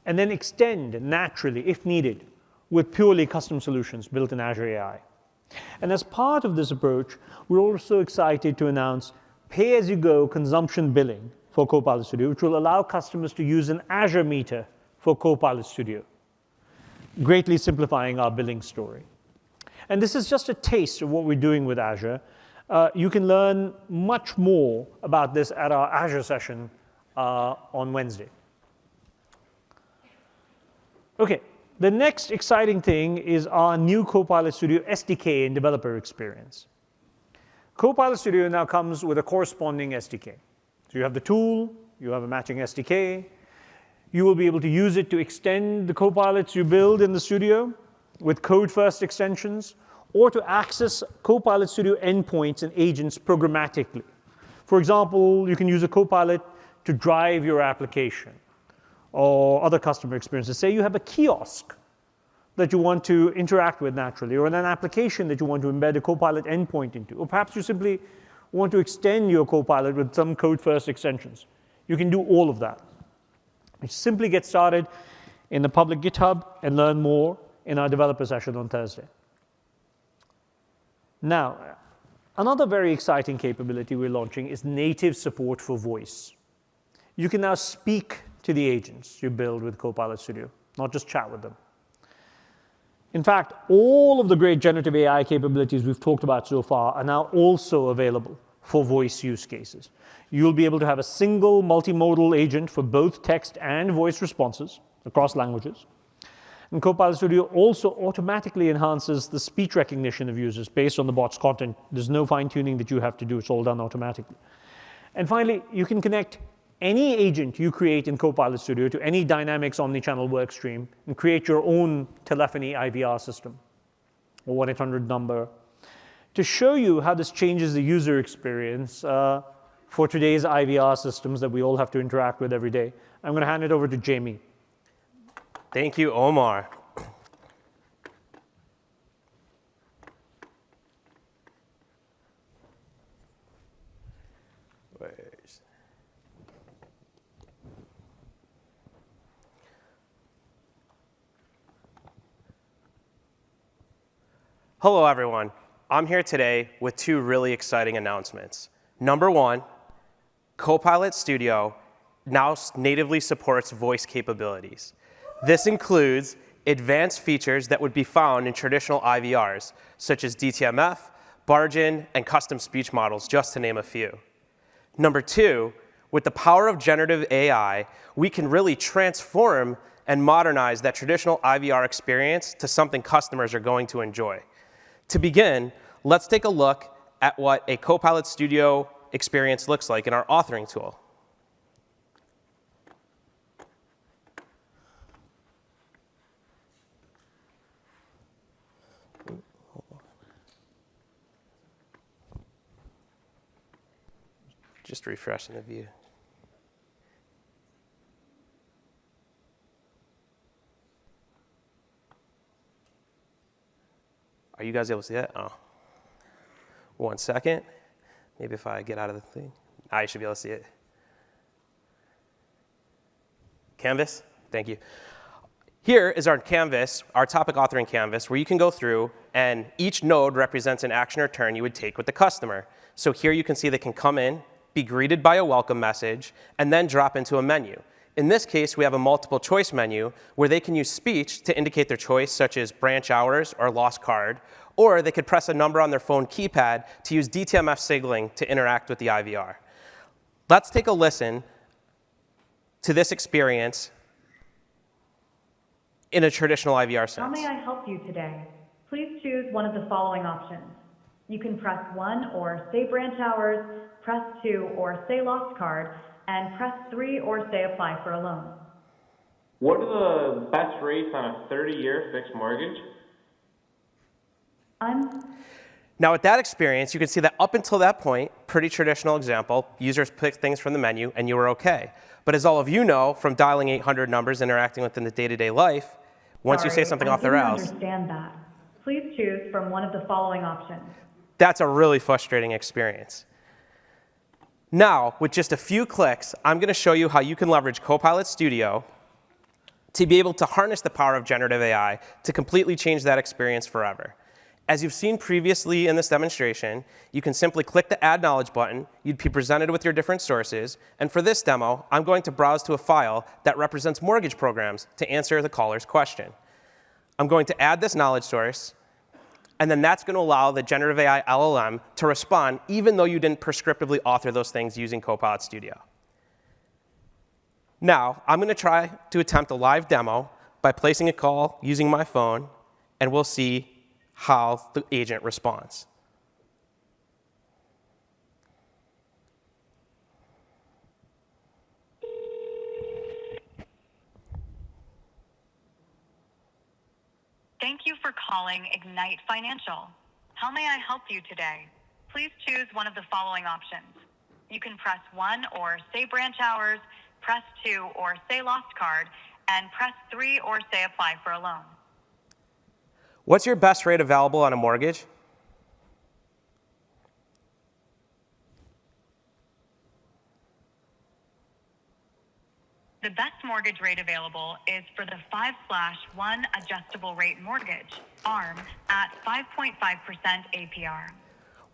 and then extend naturally, if needed, with purely custom solutions built in Azure AI. And as part of this approach, we're also excited to announce pay-as-you-go consumption billing for Copilot Studio, which will allow customers to use an Azure meter for Copilot Studio, greatly simplifying our billing story. And this is just a taste of what we're doing with Azure. You can learn much more about this at our Azure session on Wednesday. Okay, the next exciting thing is our new Copilot Studio SDK and developer experience. Copilot Studio now comes with a corresponding SDK. So you have the tool, you have a matching SDK. You will be able to use it to extend the Copilots you build in the studio with code-first extensions, or to access Copilot Studio endpoints and agents programmatically. For example, you can use a Copilot to drive your application or other customer experiences. Say you have a kiosk that you want to interact with naturally, or an application that you want to embed a Copilot endpoint into, or perhaps you simply want to extend your Copilot with some code-first extensions. You can do all of that. You simply get started in the public GitHub and learn more in our developer session on Thursday. Now, another very exciting capability we're launching is native support for voice. You can now speak to the agents you build with Copilot Studio, not just chat with them. In fact, all of the great generative AI capabilities we've talked about so far are now also available for voice use cases. You'll be able to have a single multimodal agent for both text and voice responses across languages. And Copilot Studio also automatically enhances the speech recognition of users based on the bot's content. There's no fine-tuning that you have to do. It's all done automatically. And finally, you can connect any agent you create in Copilot Studio to any Dynamics omnichannel workstream and create your own telephony IVR system or 1-800 number. To show you how this changes the user experience for today's IVR systems that we all have to interact with every day, I'm going to hand it over to Jamie. Thank you, Omar. Hello, everyone. I'm here today with two really exciting announcements. Number one, Copilot Studio now natively supports voice capabilities. This includes advanced features that would be found in traditional IVRs, such as DTMF, barge-in, and custom speech models, just to name a few. Number two, with the power of generative AI, we can really transform and modernize that traditional IVR experience to something customers are going to enjoy. To begin, let's take a look at what a Copilot Studio experience looks like in our authoring tool. Just refreshing the view. Are you guys able to see that? Oh. 1 second. Maybe if I get out of the thing. I should be able to see it. Canvas? Thank you. Here is our canvas, our topic authoring canvas, where you can go through, and each node represents an action or turn you would take with the customer. So here you can see they can come in, be greeted by a welcome message, and then drop into a menu. In this case, we have a multiple choice menu where they can use speech to indicate their choice, such as branch hours or lost card, or they could press a number on their phone keypad to use DTMF signaling to interact with the IVR. Let's take a listen to this experience in a traditional IVR sense. How may I help you today? Please choose one of the following options. You can press 1 or say branch hours, press 2 or say lost card, and press 3 or say apply for a loan. What are the best rates on a 30-year fixed mortgage? Now with that experience, you can see that up until that point, pretty traditional example, users pick things from the menu and you were okay. But as all of you know from dialing 800 numbers, interacting within the day-to-day life, once you say something off the rails. I didn't understand that. Please choose from one of the following options. That's a really frustrating experience. Now, with just a few clicks, I'm going to show you how you can leverage Copilot Studio to be able to harness the power of generative AI to completely change that experience forever. As you've seen previously in this demonstration, you can simply click the Add Knowledge button. You'd be presented with your different sources. And for this demo, I'm going to browse to a file that represents mortgage programs to answer the caller's question. I'm going to add this knowledge source. And then that's going to allow the generative AI LLM to respond, even though you didn't prescriptively author those things using Copilot Studio. Now, I'm going to try to attempt a live demo by placing a call using my phone, and we'll see how the agent responds. Thank you for calling Ignite Financial. How may I help you today? Please choose one of the following options. You can press 1 or say branch hours, press 2 or say lost card, and press 3 or say apply for a loan. What's your best rate available on a mortgage? The best mortgage rate available is for the 5/1 adjustable rate mortgage, ARM, at 5.5% APR.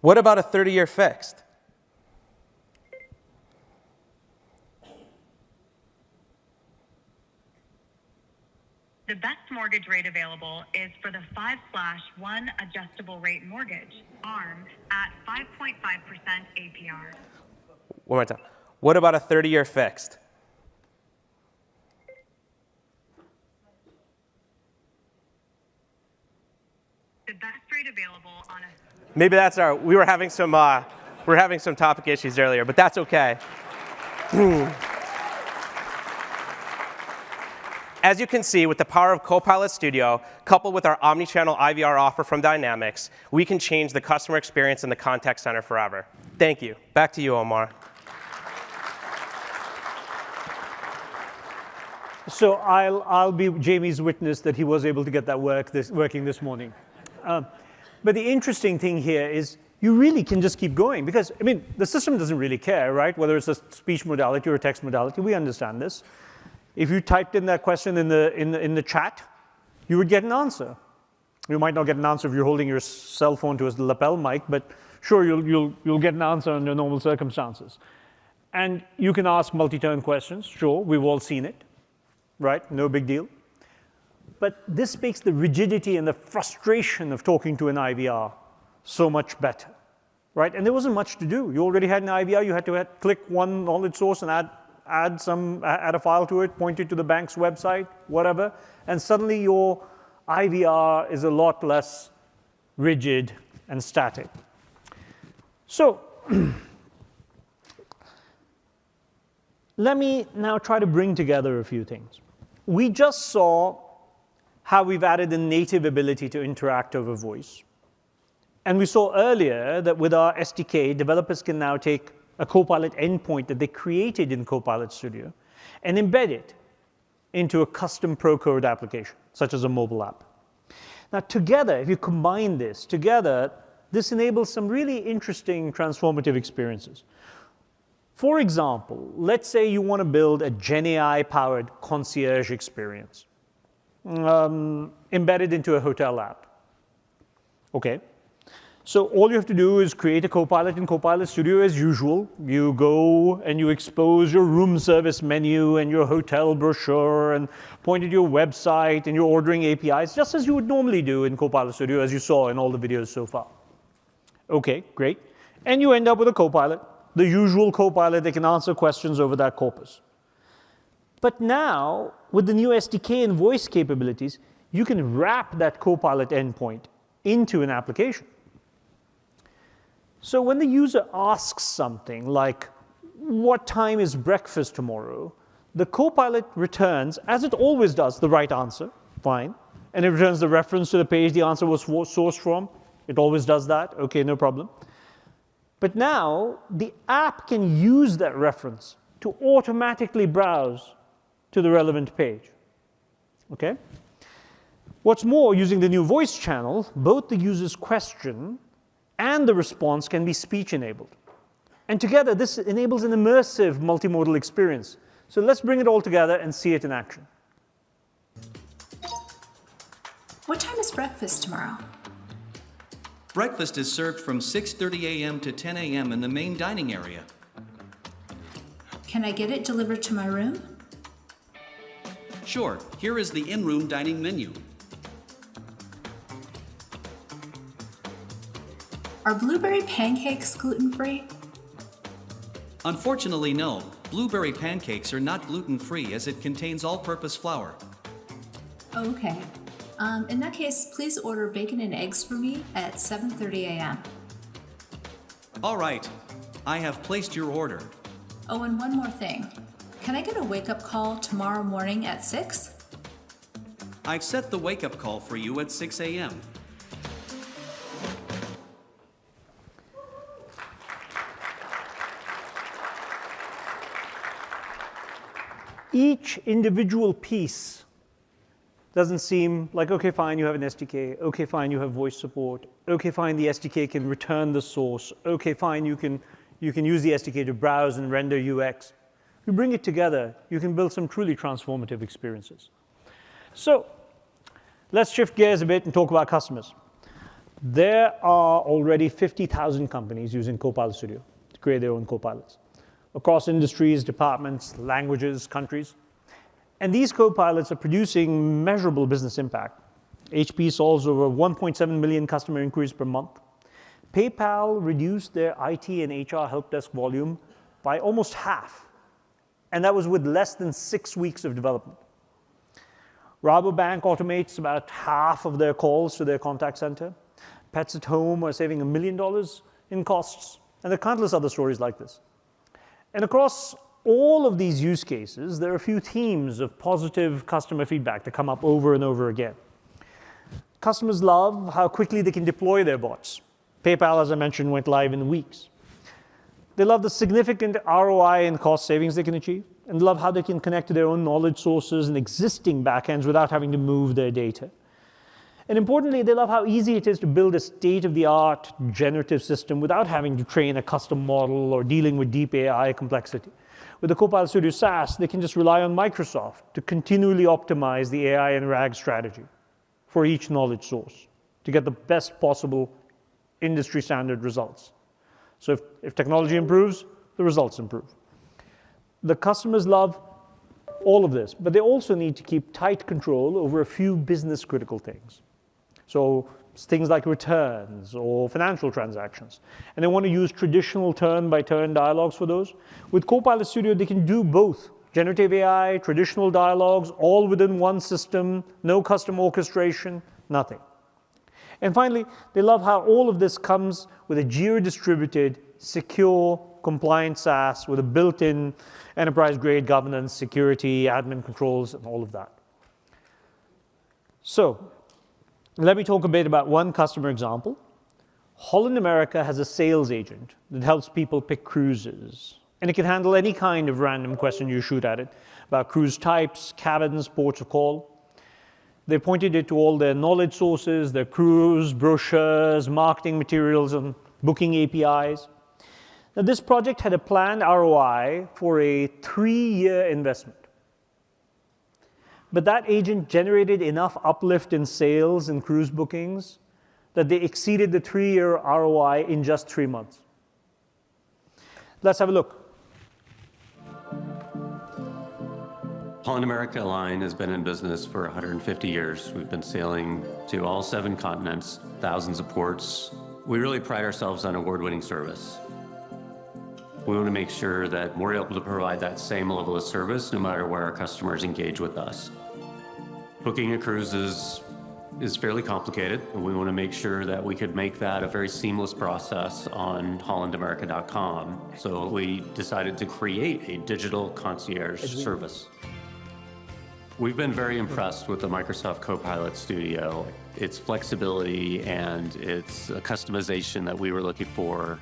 What about a 30-year fixed? The best mortgage rate available is for the 5/1 adjustable rate mortgage, ARM, at 5.5% APR. One more time. What about a 30-year fixed? available on a... Maybe that's we were having some topic issues earlier, but that's okay. As you can see, with the power of Copilot Studio, coupled with our omnichannel IVR offer from Dynamics, we can change the customer experience in the contact center forever. Thank you. Back to you, Omar. So I'll be Jamie's witness that he was able to get that working this morning. But the interesting thing here is you really can just keep going because, I mean, the system doesn't really care, right? Whether it's a speech modality or a text modality, we understand this. If you typed in that question in the chat, you would get an answer. You might not get an answer if you're holding your cell phone to a lapel mic, but sure, you'll get an answer under normal circumstances. And you can ask multi-turn questions. Sure, we've all seen it, right? No big deal. But this makes the rigidity and the frustration of talking to an IVR so much better, right? And there wasn't much to do. You already had an IVR. You had to click one knowledge source and add a file to it, point it to the bank's website, whatever, and suddenly your IVR is a lot less rigid and static. So let me now try to bring together a few things. We just saw how we've added a native ability to interact over voice. And we saw earlier that with our SDK, developers can now take a Copilot endpoint that they created in Copilot Studio and embed it into a custom pro code application, such as a mobile app. Now together, if you combine this together, this enables some really interesting transformative experiences. For example, let's say you want to build a GenAI-powered concierge experience embedded into a hotel app. Okay. So all you have to do is create a Copilot in Copilot Studio as usual. You go and you expose your room service menu and your hotel brochure and point it to your website and your ordering APIs, just as you would normally do in Copilot Studio, as you saw in all the videos so far. Okay, great. And you end up with a Copilot, the usual Copilot that can answer questions over that corpus. But now, with the new SDK and voice capabilities, you can wrap that Copilot endpoint into an application. So when the user asks something like, what time is breakfast tomorrow, the Copilot returns, as it always does, the right answer, fine. And it returns the reference to the page the answer was sourced from. It always does that. OK, no problem. But now the app can use that reference to automatically browse to the relevant page. OK? What's more, using the new voice channel, both the user's question and the response can be speech-enabled. And together, this enables an immersive multimodal experience. So let's bring it all together and see it in action. What time is breakfast tomorrow? Breakfast is served from 6:30 a.m. to 10 a.m. in the main dining area. Can I get it delivered to my room? Sure, here is the in-room dining menu. Are blueberry pancakes gluten-free? Unfortunately, no. Blueberry pancakes are not gluten-free as it contains all-purpose flour. Oh, okay. In that case, please order bacon and eggs for me at 7:30 a.m. All right. I have placed your order. Oh, and one more thing. Can I get a wake-up call tomorrow morning at 6? I've set the wake-up call for you at 6 a.m. Each individual piece doesn't seem like, OK, fine, you have an SDK. OK, fine, you have voice support. OK, fine, the SDK can return the source. OK, fine, you can use the SDK to browse and render UX. You bring it together, you can build some truly transformative experiences. So let's shift gears a bit and talk about customers. There are already 50,000 companies using Copilot Studio to create their own Copilots across industries, departments, languages, countries. And these Copilots are producing measurable business impact. HP solves over 1.7 million customer inquiries per month. PayPal reduced their IT and HR help desk volume by almost half. And that was with less than 6 weeks of development. Rabobank automates about half of their calls to their contact center. pets at home are saving $1 million in costs. And there are countless other stories like this. And across all of these use cases, there are a few themes of positive customer feedback that come up over and over again. Customers love how quickly they can deploy their bots. PayPal, as I mentioned, went live in weeks. They love the significant ROI and cost savings they can achieve, and love how they can connect to their own knowledge sources and existing backends without having to move their data. And importantly, they love how easy it is to build a state-of-the-art generative system without having to train a custom model or dealing with deep AI complexity. With the Copilot Studio SaaS, they can just rely on Microsoft to continually optimize the AI and RAG strategy for each knowledge source to get the best possible industry standard results. So if technology improves, the results improve. The customers love all of this, but they also need to keep tight control over a few business critical things. So things like returns or financial transactions. And they want to use traditional turn-by-turn dialogues for those. With Copilot Studio, they can do both. Generative AI, traditional dialogues, all within one system, no custom orchestration, nothing. And finally, they love how all of this comes with a geo-distributed, secure, compliant SaaS with a built-in enterprise-grade governance, security, admin controls, and all of that. So let me talk a bit about one customer example. Holland America has a sales agent that helps people pick cruises. And it can handle any kind of random question you shoot at it about cruise types, cabins, ports of call. They pointed it to all their knowledge sources, their cruise, brochures, marketing materials, and booking APIs. Now, this project had a planned ROI for a 3-year investment. But that agent generated enough uplift in sales and cruise bookings that they exceeded the 3-year ROI in just 3 months. Let's have a look. Holland America Line has been in business for 150 years. We've been sailing to all 7 continents, thousands of ports. We really pride ourselves on award-winning service. We want to make sure that we're able to provide that same level of service no matter where our customers engage with us. Booking a cruise is fairly complicated, and we want to make sure that we could make that a very seamless process on hollandamerica.com. So we decided to create a digital concierge service. We've been very impressed with the Microsoft Copilot Studio. Its flexibility and its customization that we were looking for.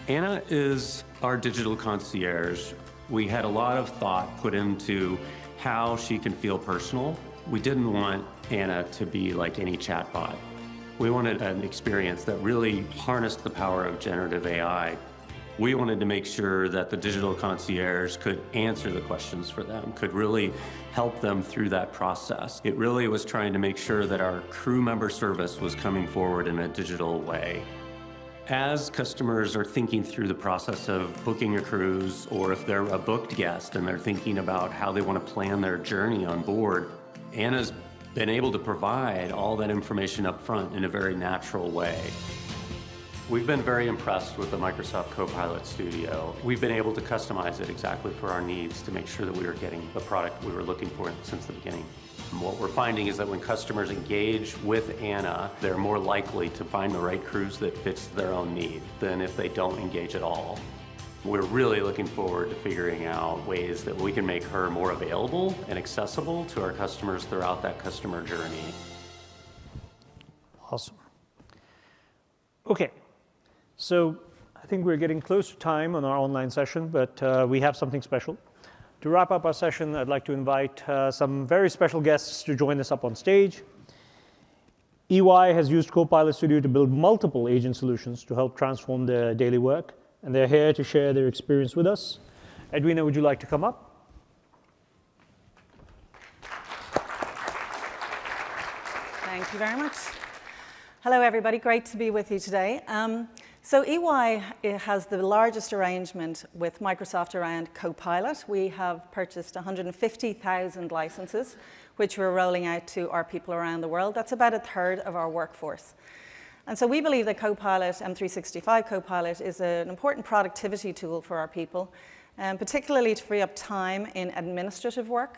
Anna is our digital concierge. We had a lot of thought put into how she can feel personal. We didn't want Anna to be like any chatbot. We wanted an experience that really harnessed the power of generative AI. We wanted to make sure that the digital concierge could answer the questions for them, could really help them through that process. It really was trying to make sure that our crew member service was coming forward in a digital way. As customers are thinking through the process of booking a cruise, or if they're a booked guest and they're thinking about how they want to plan their journey on board, Anna's been able to provide all that information up front in a very natural way. We've been very impressed with the Microsoft Copilot Studio. We've been able to customize it exactly for our needs to make sure that we were getting the product we were looking for since the beginning. And what we're finding is that when customers engage with Anna, they're more likely to find the right cruise that fits their own need than if they don't engage at all. We're really looking forward to figuring out ways that we can make her more available and accessible to our customers throughout that customer journey. Awesome. Okay. So I think we're getting close to time on our online session, but we have something special. To wrap up our session, I'd like to invite some very special guests to join us up on stage. EY has used Copilot Studio to build multiple agent solutions to help transform their daily work, and they're here to share their experience with us. Edwina, would you like to come up? Thank you very much. Hello, everybody. Great to be with you today. So EY has the largest arrangement with Microsoft around Copilot. We have purchased 150,000 licenses, which we're rolling out to our people around the world. That's about 1/3 of our workforce. And so we believe that Copilot, M365 Copilot, is an important productivity tool for our people, particularly to free up time in administrative work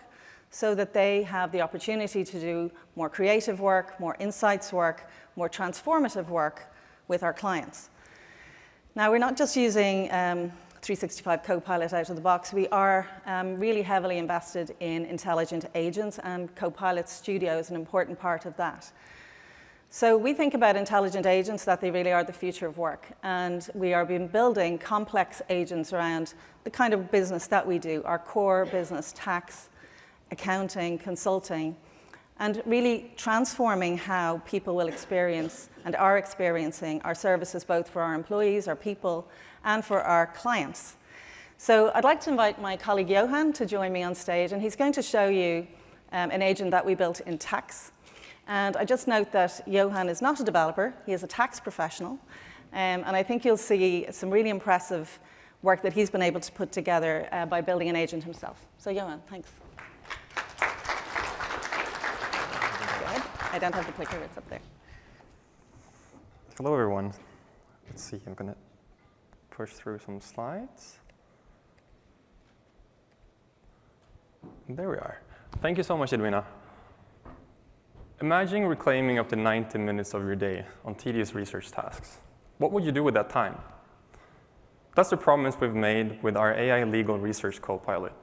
so that they have the opportunity to do more creative work, more insights work, more transformative work with our clients. Now, we're not just using 365 Copilot out of the box. We are really heavily invested in intelligent agents, and Copilot Studio is an important part of that. So we think about intelligent agents that they really are the future of work, and we are building complex agents around the kind of business that we do, our core business, tax, accounting, consulting, and really transforming how people will experience and are experiencing our services, both for our employees, our people, and for our clients. So I'd like to invite my colleague Johan to join me on stage, and he's going to show you an agent that we built in tax. And I just note that Johan is not a developer, he is a tax professional, and I think you'll see some really impressive work that he's been able to put together by building an agent himself. So Johan, thanks. I don't have the clicker, it's up there. Hello everyone. Let's see, I'm gonna push through some slides. There we are. Thank you so much, Edwina. Imagine reclaiming up to 90 minutes of your day on tedious research tasks. What would you do with that time? That's the promise we've made with our AI legal research Copilot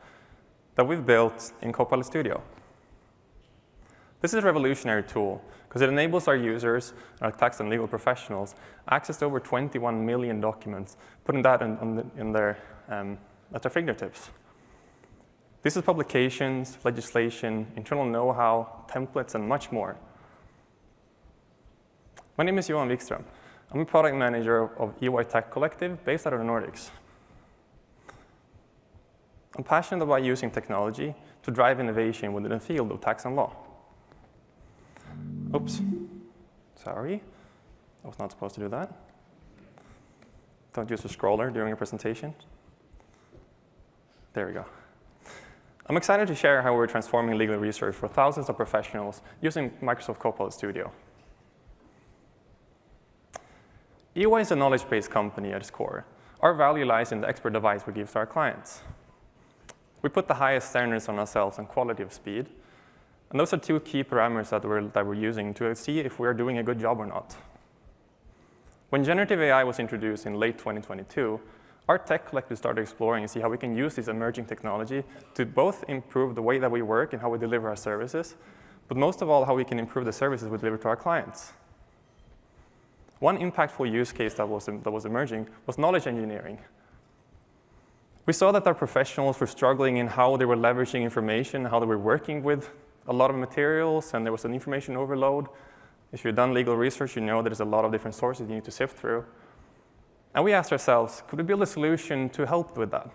that we've built in Copilot Studio. This is a revolutionary tool because it enables our users, our tax and legal professionals, access to over 21 million documents, putting that at their fingertips. This is publications, legislation, internal know-how, templates, and much more. My name is Johan Wikström. I'm a product manager of EY Tech Collective based out of the Nordics. I'm passionate about using technology to drive innovation within the field of tax and law. Oops, sorry. I was not supposed to do that. Don't use a scroller during a presentation. There we go. I'm excited to share how we're transforming legal research for thousands of professionals using Microsoft Copilot Studio. EY is a knowledge-based company at its core. Our value lies in the expert advice we give to our clients. We put the highest standards on ourselves on quality of speed, and those are two key parameters that we're using to see if we're doing a good job or not. When generative AI was introduced in late 2022, our tech collective started exploring and see how we can use this emerging technology to both improve the way that we work and how we deliver our services, but most of all, how we can improve the services we deliver to our clients. One impactful use case that was emerging was knowledge engineering. We saw that our professionals were struggling in how they were leveraging information, how they were working with a lot of materials, and there was an information overload. If you've done legal research, you know there's a lot of different sources you need to sift through. And we asked ourselves, could we build a solution to help with that?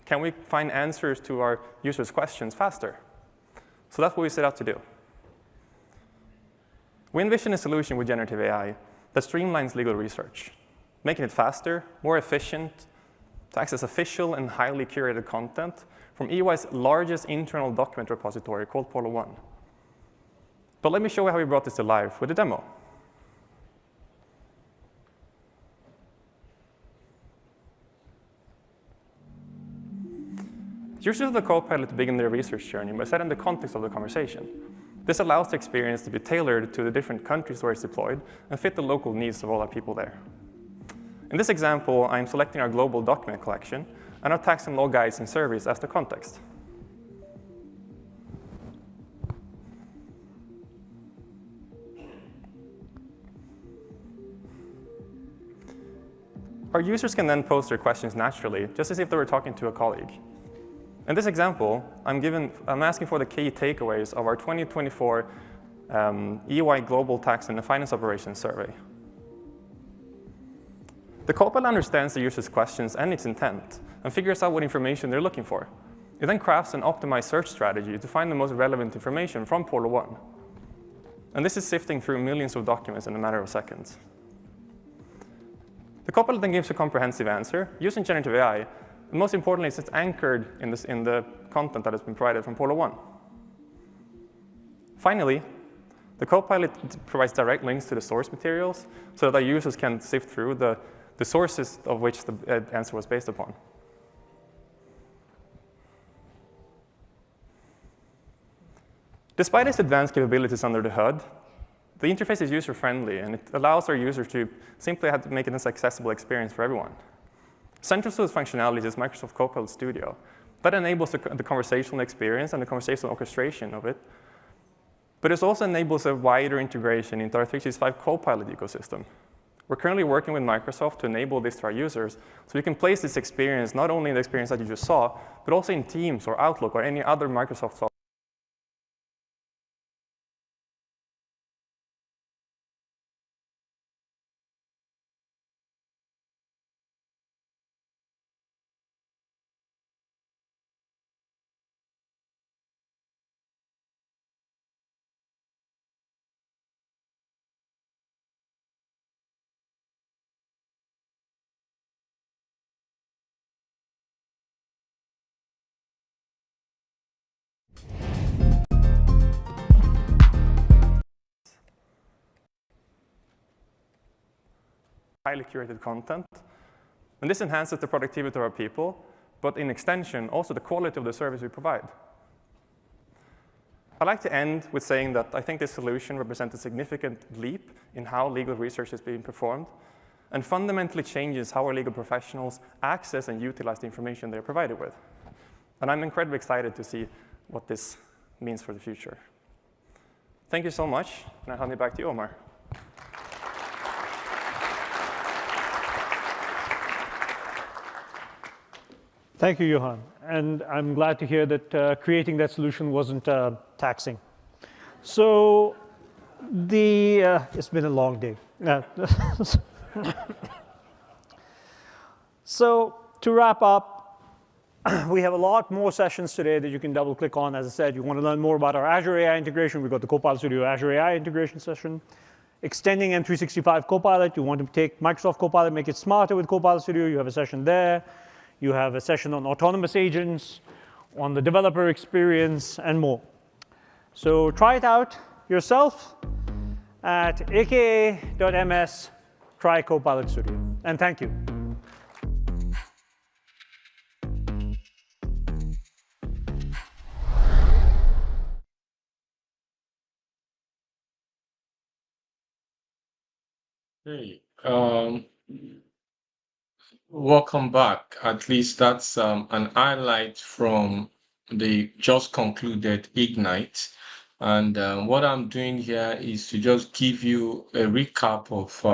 Can we find answers to our users' questions faster? So that's what we set out to do. We envision a solution with generative AI that streamlines legal research, making it faster, more efficient, to access official and highly curated content from EY's largest internal document repository called Polo One. But let me show you how we brought this to life with a demo. Users of the Copilot begin their research journey by setting the context of the conversation. This allows the experience to be tailored to the different countries where it's deployed and fit the local needs of all our people there. In this example, I'm selecting our global document collection and our tax and law guides and surveys as the context. Our users can then pose their questions naturally, just as if they were talking to a colleague. In this example, I'm asking for the key takeaways of our 2024 EY Global Tax and Finance Operations Survey. The Copilot understands the user's questions and its intent and figures out what information they're looking for. It then crafts an optimized search strategy to find the most relevant information from Polo One. And this is sifting through millions of documents in a matter of seconds. The Copilot then gives a comprehensive answer using generative AI. And most importantly, it's anchored in the content that has been provided from Polo One. Finally, the Copilot provides direct links to the source materials so that our users can sift through the sources of which the answer was based upon. Despite its advanced capabilities under the hood, The interface is user-friendly, and it allows our users to simply have to make it an accessible experience for everyone. Central to its functionality is Microsoft Copilot Studio. That enables the conversational experience and the conversational orchestration of it. But it also enables a wider integration into our 365 Copilot ecosystem. We're currently working with Microsoft to enable this to our users, so we can place this experience not only in the experience that you just saw, but also in Teams or Outlook or any other Microsoft software. Highly curated content. And this enhances the productivity of our people, but in extension, also the quality of the service we provide. I'd like to end with saying that I think this solution represents a significant leap in how legal research is being performed and fundamentally changes how our legal professionals access and utilize the information they're provided with. And I'm incredibly excited to see what this means for the future. Thank you so much, and I'll hand it back to you, Omar. Thank you, Johan. And I'm glad to hear that creating that solution wasn't taxing. So it's been a long day. So to wrap up, we have a lot more sessions today that you can double click on. As I said, you want to learn more about our Azure AI integration. We've got the Copilot Studio Azure AI integration session. Extending M365 Copilot. You want to take Microsoft Copilot, make it smarter with Copilot Studio. You have a session there. You have a session on autonomous agents, on the developer experience, and more. So try it out yourself at aka.ms, try Copilot Studio. And thank you. Hey, welcome back. At least that's an highlight from the just concluded Ignite. And what I'm doing here is to just give you a recap of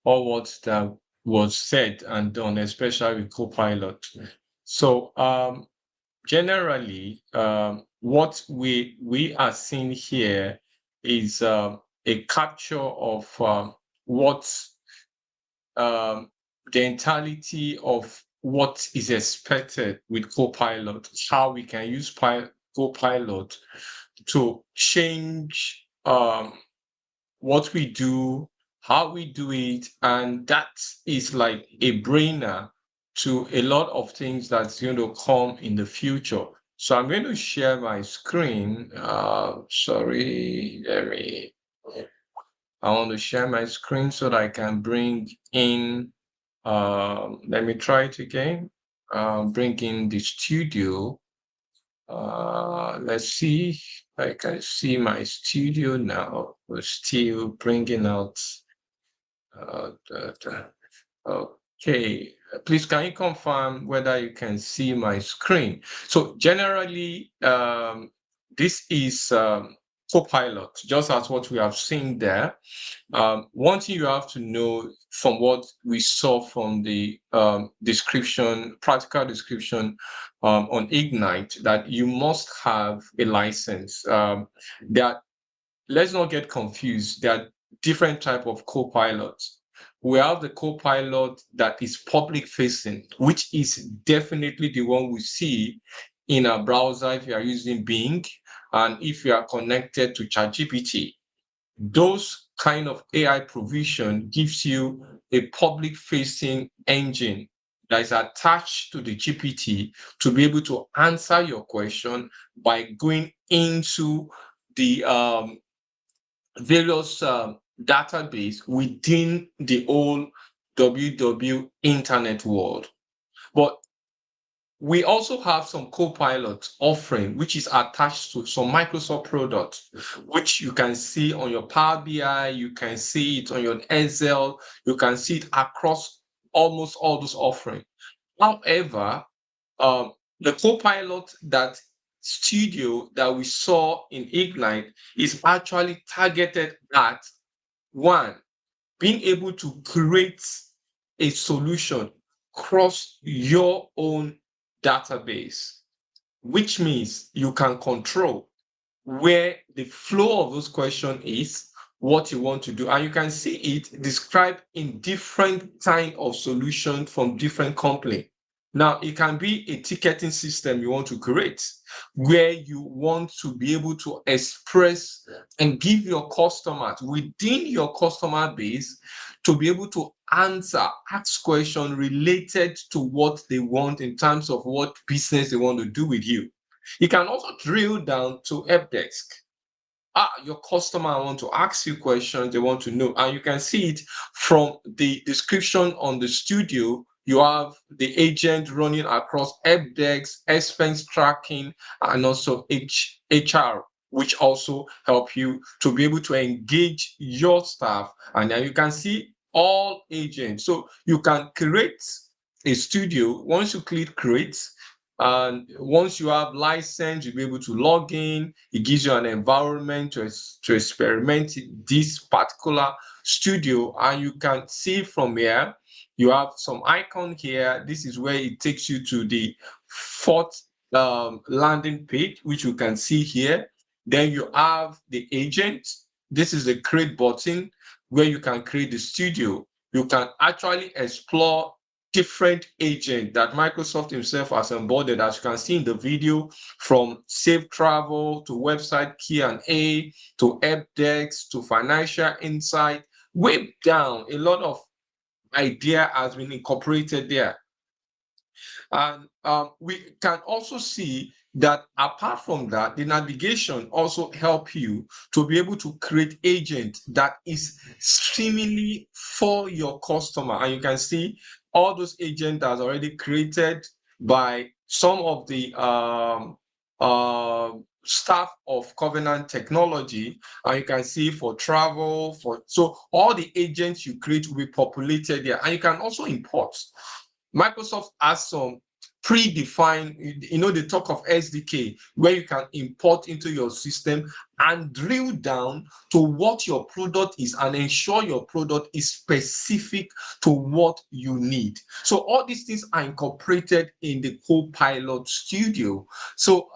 all what that was said and done, especially with Copilot. So generally, what we are seeing here is a capture of what the entirety of what is expected with Copilot, how we can use Copilot to change what we do, how we do it, and that is like a brainer to a lot of things that's going to come in the future. So I'm going to share my screen. I want to share my screen so that I can bring in, let me try it again, bring in the studio. Let's see if I can see my studio now. We're still bringing out, okay. Please, can you confirm whether you can see my screen? So generally, this is Copilot, just as what we have seen there. One thing you have to know from what we saw from the description, practical description on Ignite, that you must have a license. Let's not get confused. There are different types of Copilots. We have the Copilot that is public facing, which is definitely the one we see in a browser if you are using Bing and if you are connected to ChatGPT. Those kind of AI provision gives you a public facing engine that is attached to the GPT to be able to answer your question by going into the various database within the whole WW internet world. But we also have some Copilot offering, which is attached to some Microsoft products, which you can see on your Power BI, you can see it on your Excel, you can see it across almost all those offerings. However, the Copilot that Studio that we saw in Ignite is actually targeted at one, being able to create a solution across your own database, which means you can control where the flow of those questions is, what you want to do, and you can see it described in different kind of solutions from different company. Now, it can be a ticketing system you want to create, where you want to be able to express and give your customers within your customer base to be able to ask questions related to what they want in terms of what business they want to do with you. You can also drill down to help desk. Your customer want to ask you questions, they want to know, and you can see it from the description on the Studio. You have the agent running across help desk, expense tracking, and also HR, which also help you to be able to engage your staff. And then you can see all agents. So you can create a studio. Once you click create, and once you have license, you'll be able to log in. It gives you an environment to experiment this particular studio. And you can see from here, you have some icon here. This is where it takes you to the fourth landing page, which you can see here. Then you have the agent. This is the create button where you can create the studio. You can actually explore different agent that Microsoft himself has onboarded, as you can see in the video, from safe travel to website Q&A to help desk to financial insight. Way down, a lot of idea has been incorporated there. And we can also see that apart from that, the navigation also help you to be able to create agent that is seemingly for your customer. And you can see all those agents that are already created by some of the staff of Covenant Technology. And you can see for travel, so all the agents you create will be populated there. And you can also import. Microsoft has some predefined, they talk of SDK, where you can import into your system and drill down to what your product is and ensure your product is specific to what you need. So all these things are incorporated in the Copilot Studio. So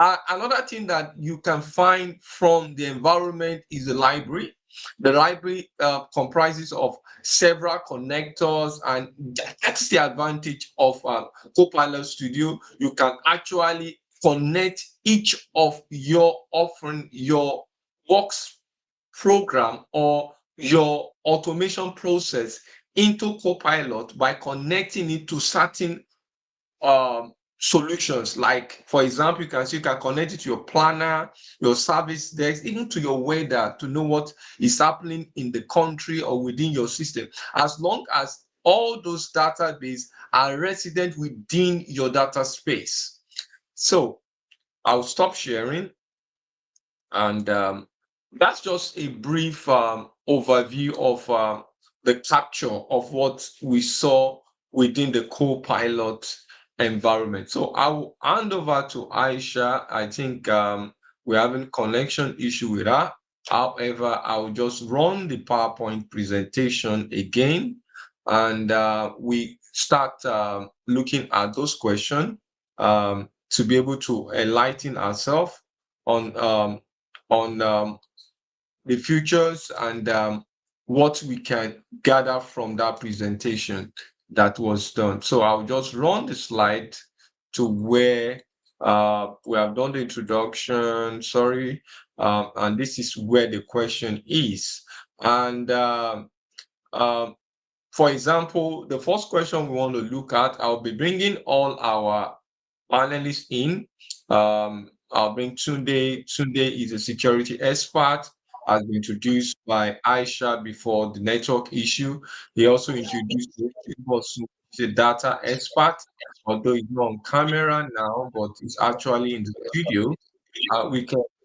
another thing that you can find from the environment is the library. The library comprises of several connectors, and that's the advantage of Copilot Studio. You can actually connect each of your offering, your works program or your automation process into Copilot by connecting it to certain solutions. Like, for example, you can connect it to your planner, your service desk, even to your weather to know what is happening in the country or within your system, as long as all those databases are resident within your data space. So I'll stop sharing, and that's just a brief overview of the capture of what we saw within the Copilot environment. So I will hand over to Aisha. I think we're having connection issue with her. However, I will just run the PowerPoint presentation again, and we start looking at those questions to be able to enlighten ourselves on the futures and what we can gather from that presentation that was done. So I'll just run the slide to where we have done the introduction, and this is where the question is. And for example, the first question we want to look at, I'll be bringing all our panelists in. I'll bring Tunde. Tunde is a security expert, as introduced by Aisha before the network issue. He also introduced is a data expert, although he's not on camera now, but he's actually in the studio.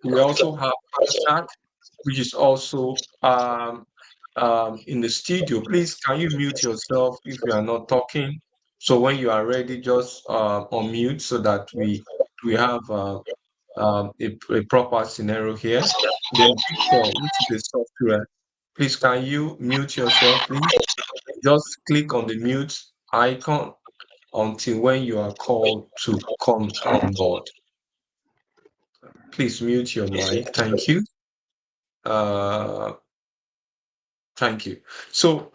We also have Ashak, which is also in the studio. Please, can you mute yourself if you are not talking? So when you are ready, just unmute so that we have a proper scenario here. Then Victor, which is the software. Please, can you mute yourself, please? Just click on the mute icon until when you are called to come on board. Please mute your mic. Thank you. Thank you. So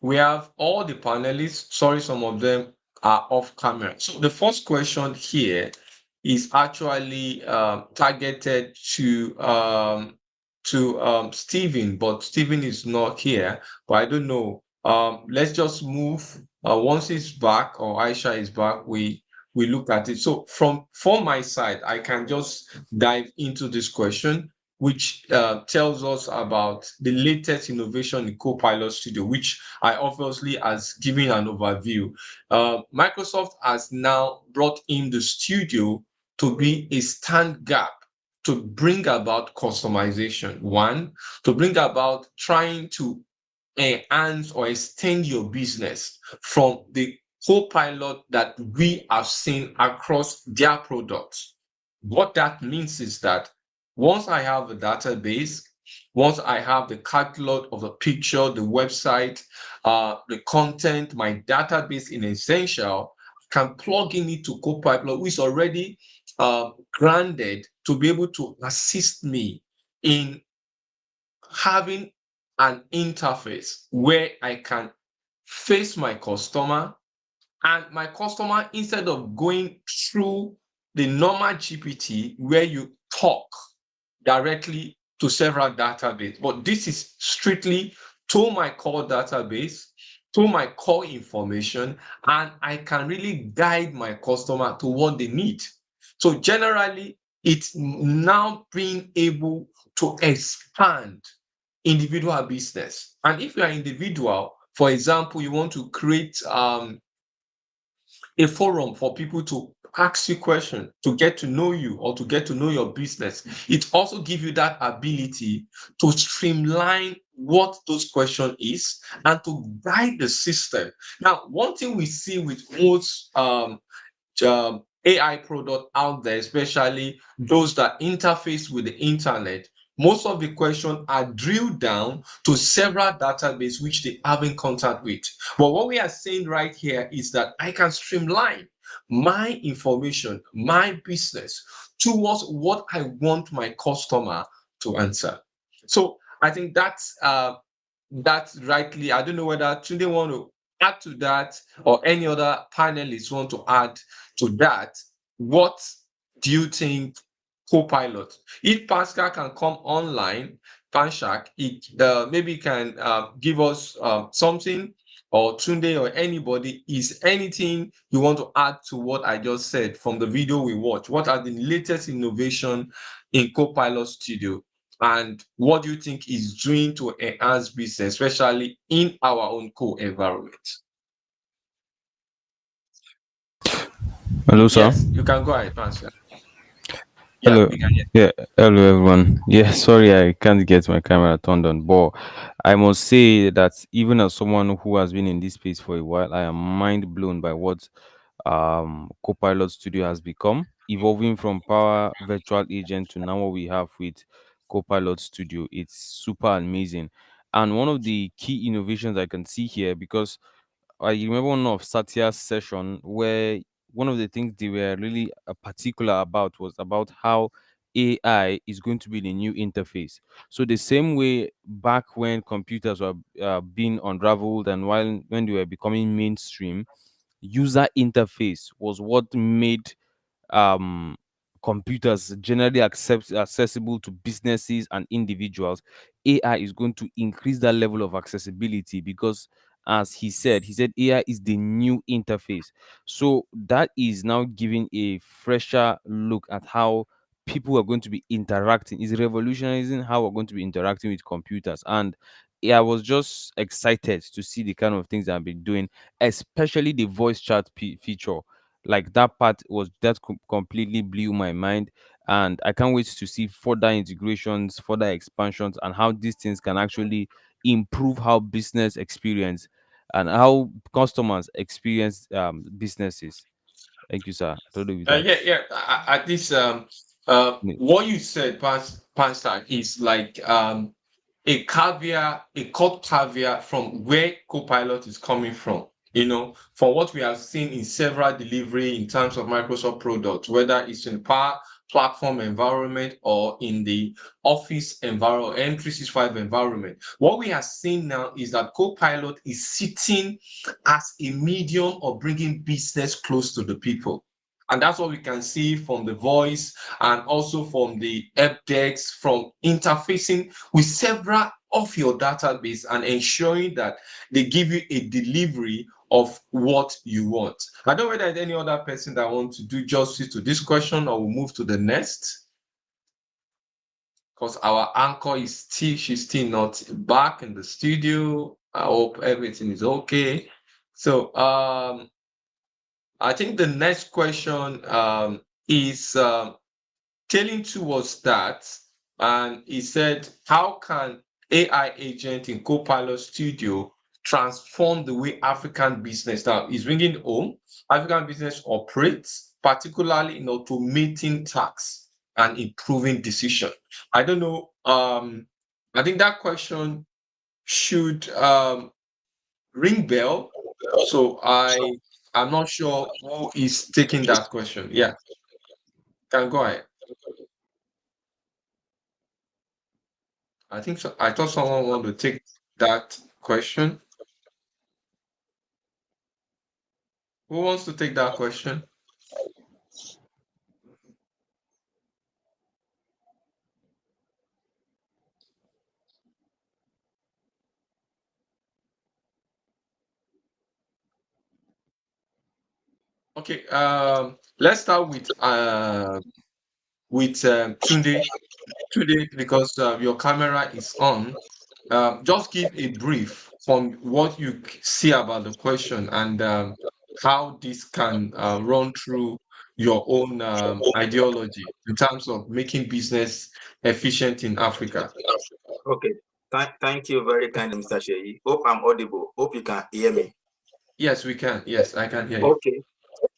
we have all the panelists. Sorry, some of them are off camera. So the first question here is actually targeted to Stephen, but Stephen is not here. But I don't know. Let's just move. Once he's back or Aisha is back, we look at it. So from my side, I can just dive into this question, which tells us about the latest innovation in Copilot Studio, which I obviously has given an overview. Microsoft has now brought in the studio to be a stand gap to bring about customization. One, to bring about trying to enhance or extend your business from the Copilot that we have seen across their products. What that means is that once I have a database, once I have the catalog of the picture, the website, the content, my database in Essential, can plug in it to Copilot, which is already granted to be able to assist me in having an interface where I can face my customer, and my customer, instead of going through the normal GPT where you talk directly to several databases, but this is strictly to my core database, to my core information, and I can really guide my customer to what they need. So generally, it's now being able to expand individual business. And if you are individual, for example, you want to create a forum for people to ask you questions, to get to know you or to get to know your business. It also gives you that ability to streamline what those questions is and to guide the system. Now, one thing we see with most AI product out there, especially those that interface with the internet, most of the questions are drilled down to several databases which they have in contact with. But what we are saying right here is that I can streamline my information, my business towards what I want my customer to answer. So I think that's rightly. I don't know whether Tunde want to add to that or any other panelists want to add to that. What do you think Copilot? If Pascal can come online, Panshak, maybe can give us something, or Tunde or anybody, is anything you want to add to what I just said from the video we watched? What are the latest innovation in Copilot Studio? And what do you think is doing to enhance business, especially in our own co-environment? Hello, sir. Yes, you can go ahead, Pascal. Hello. We can hear. Yeah, hello, everyone. Yeah, sorry, I can't get my camera turned on, but I must say that even as someone who has been in this space for a while, I am mind blown by what Copilot Studio has become, evolving from Power Virtual Agent to now what we have with Copilot Studio. It's super amazing. And one of the key innovations I can see here, because I remember one of Satya's session where one of the things they were really particular about was about how AI is going to be the new interface. So the same way back when computers were being unraveled and when they were becoming mainstream, user interface was what made um computers generally accessible to businesses and individuals. AI is going to increase that level of accessibility because, as he said AI is the new interface. So that is now giving a fresher look at how people are going to be interacting. Is revolutionizing how we're going to be interacting with computers. And yeah, I was just excited to see the kind of things I've been doing, especially the voice chat feature. Like that part was that completely blew my mind, and I can't wait to see further integrations, further expansions, and how these things can actually improve how business experience and how customers experience businesses. Thank you, sir. Totally with that. Yeah, yeah. At least what you said, Pastor, is like a caveat, a cut caveat from where Copilot is coming from. From what we have seen in several delivery in terms of Microsoft products, whether it's in Power Platform environment or in the Office environment, M365 environment. What we are seeing now is that Copilot is sitting as a medium of bringing business close to the people. And that's what we can see from the voice and also from the help decks, from interfacing with several of your database and ensuring that they give you a delivery of what you want. I don't know whether there's any other person that wants to do justice to this question, or we'll move to the next. Because our anchor she's still not back in the studio. I hope everything is okay. So I think the next question is tailing towards that, and he said, how can AI agent in Copilot Studio transform the way African business now is bringing home African business operates, particularly in automating tasks and improving decision? I don't know. I think that question should ring bell. So I'm not sure who is taking that question. Yeah, can go ahead. I think so. I thought someone wanted to take that question. Who wants to take that question? Okay. Let's start with Tunde. Tunde, because your camera is on. Just give a brief from what you see about the question and how this can run through your own ideology in terms of making business efficient in Africa. Okay. Thank you very kindly, Mr. Sheyi. Hope I'm audible. Hope you can hear me. Yes, we can. Yes, I can hear you. Okay.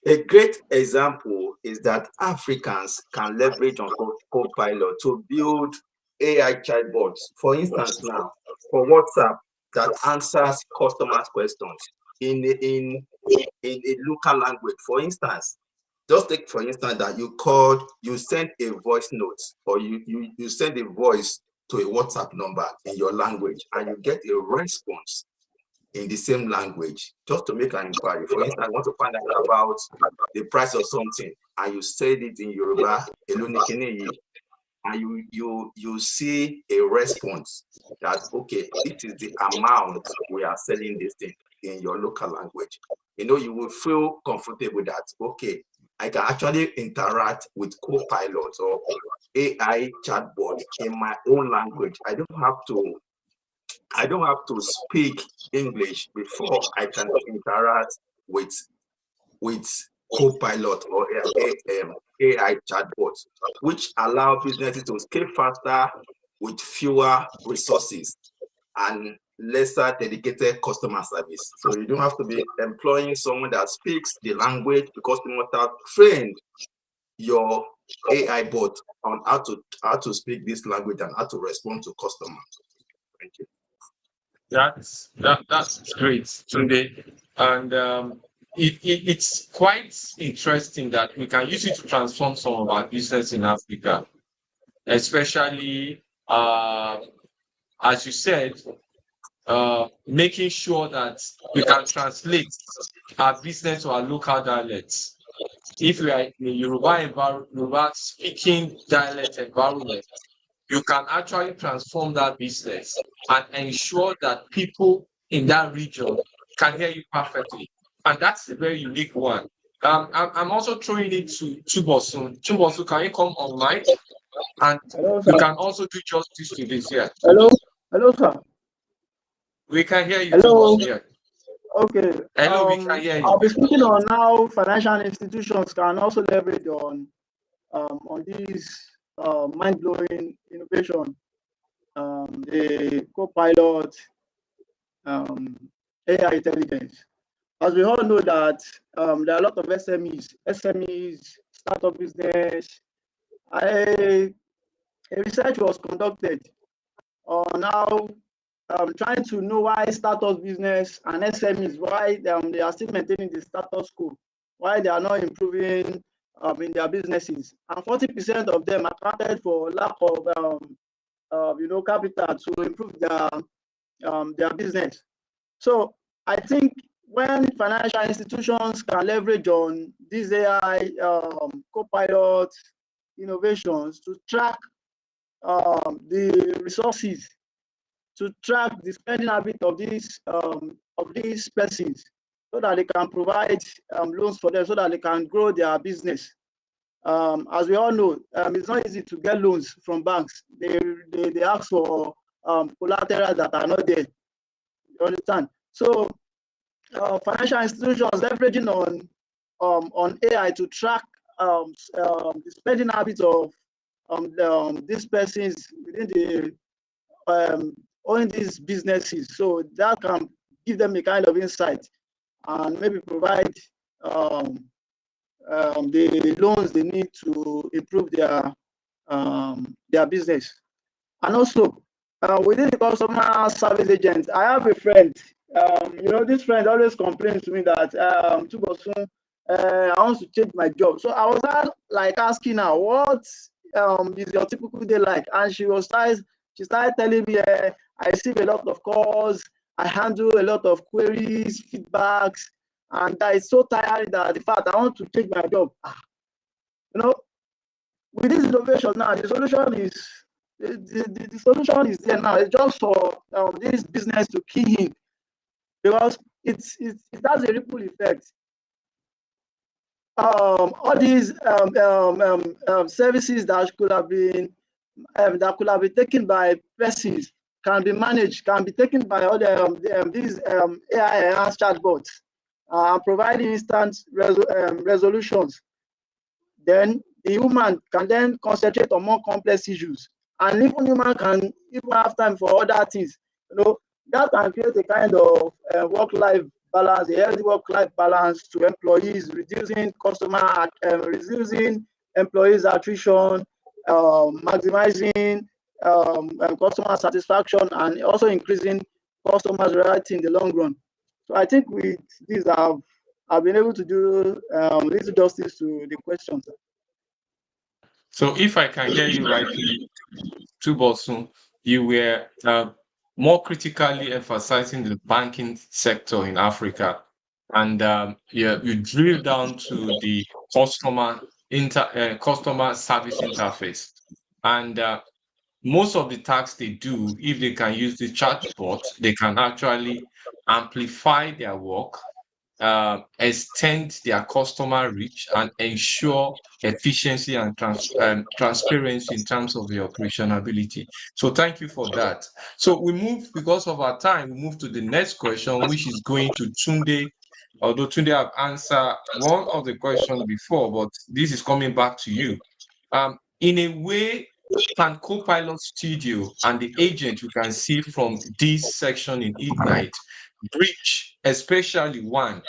A great example is that Africans can leverage on Copilot to build AI chatbots. For instance, now for WhatsApp that answers customers' questions in a local language. For instance, just take for instance that you send a voice note, or you send a voice to a WhatsApp number in your language, and you get a response in the same language just to make an inquiry. For instance, I want to find out about the price of something, and you said it in Yoruba, and you see a response that, okay, it is the amount we are selling this thing in your local language. You will feel comfortable that, okay, I can actually interact with Copilot or AI chatbot in my own language. I don't have to speak English before I can interact with Copilot or AI chatbots, which allow businesses to scale faster with fewer resources and lesser dedicated customer service. So you don't have to be employing someone that speaks the language, because you must have trained your AI bot on how to speak this language and how to respond to customers. Thank you. That's great, Tunde. And it's quite interesting that we can use it to transform some of our business in Africa, especially as you said, making sure that we can translate our business to our local dialects. If we are in a Yoruba speaking dialect environment, you can actually transform that business and ensure that people in that region can hear you perfectly. And that's a very unique one. I'm also throwing it to Chubosun. Chubosun, can you come online? And Hello, you sir. can also do justice to this, yeah. Hello, hello, sir. We can hear you, Hello. Thomas. Yeah. Okay. Hello, we can hear you. I'll be speaking on how financial institutions can also leverage on this mind-blowing innovation, the Copilot AI intelligence. As we all know that there are a lot of SMEs, startup business. A research was conducted on how trying to know why startup business and SMEs, why they are still maintaining the status quo, why they are not improving in their businesses. And 40% of them accounted for lack of capital to improve their business. So I think when financial institutions can leverage on these AI Copilot innovations to track the resources, to track the spending habit of these persons, so that they can provide loans for them, so that they can grow their business. As we all know, it's not easy to get loans from banks. They ask for collateral that are not there. You understand? So financial institutions leveraging on AI to track the spending habits of these persons within the owning these businesses, so that can give them a kind of insight and maybe provide the loans they need to improve their business. And also within the customer service agent, I have a friend. This friend always complains to me that I want to change my job. So I was asking her, what is your typical day like? And she started telling me, I receive a lot of calls, I handle a lot of queries, feedbacks, and that is so tiring that in fact I want to change my job. With this innovation now, the solution is there now. It's just for this business to key in, because it has a ripple effect. All these services that could have been taken by persons can be managed, can be taken by all these AI enhanced chatbots, providing instant resolutions. Then the human can then concentrate on more complex issues, and even human can even have time for other things. That can create a kind of work-life balance, a healthy work-life balance to employees, reducing employees' attrition, maximizing customer satisfaction, and also increasing customers' loyalty in the long run. So I think with this, I've been able to do little justice to the questions. So if I can hear you rightly, Tubosun, you were more critically emphasizing the banking sector in Africa, and you drill down to the customer service interface, and most of the tasks they do, if they can use the chatbot, they can actually amplify their work, extend their customer reach, and ensure efficiency and transparency in terms of the operationability. So thank you for that. So we move, because of our time, we move to the next question, which is going to Tunde. Although Tunde have answered one of the questions before, but this is coming back to you. In a way, can Copilot Studio and the agent you can see from this section in Ignite bridge, especially one,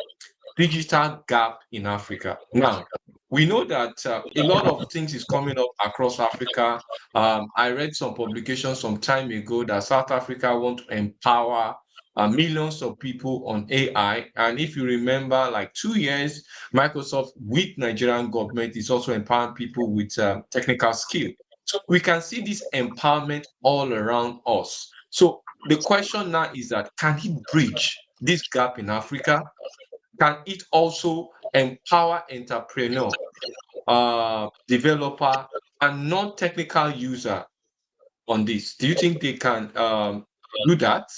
digital gap in Africa? Now, we know that a lot of things is coming up across Africa. I read some publications some time ago that South Africa want to empower millions of people on AI. And if you remember, like 2 years, Microsoft with Nigerian government is also empowering people with technical skill. So we can see this empowerment all around us. So the question now is that, can it bridge this gap in Africa? Can it also empower entrepreneur, developer, and non-technical user on this? Do you think they can do that?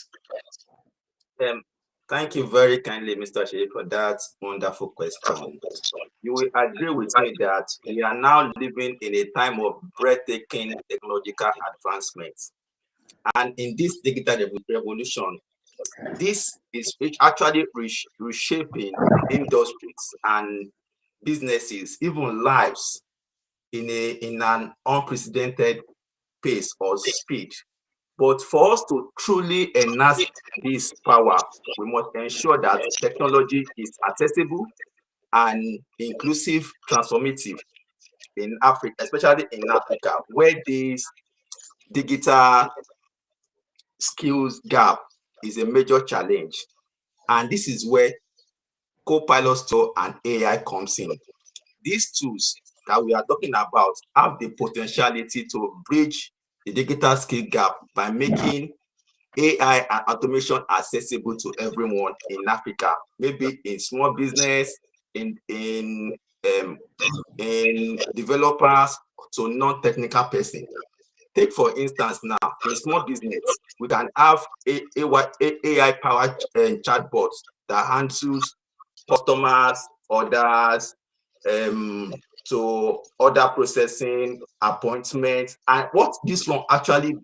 Thank you very kindly, Mr. Shea, for that wonderful question. You will agree with me that we are now living in a time of breathtaking technological advancements. And in this digital revolution, This is actually reshaping industries and businesses, even lives, in an unprecedented pace or speed. But for us to truly enhance this power, we must ensure that technology is accessible and inclusive, transformative in Africa, especially in Africa, where this digital skills gap is a major challenge. And this is where Copilot Store and AI comes in. These tools that we are talking about have the potentiality to bridge the digital skill gap by making AI and automation accessible to everyone in Africa, maybe in small business, in developers to non-technical person. Take for instance now, in small business, we can have AI-powered chatbots that handles customers, orders, to order processing, appointments. And what this one actually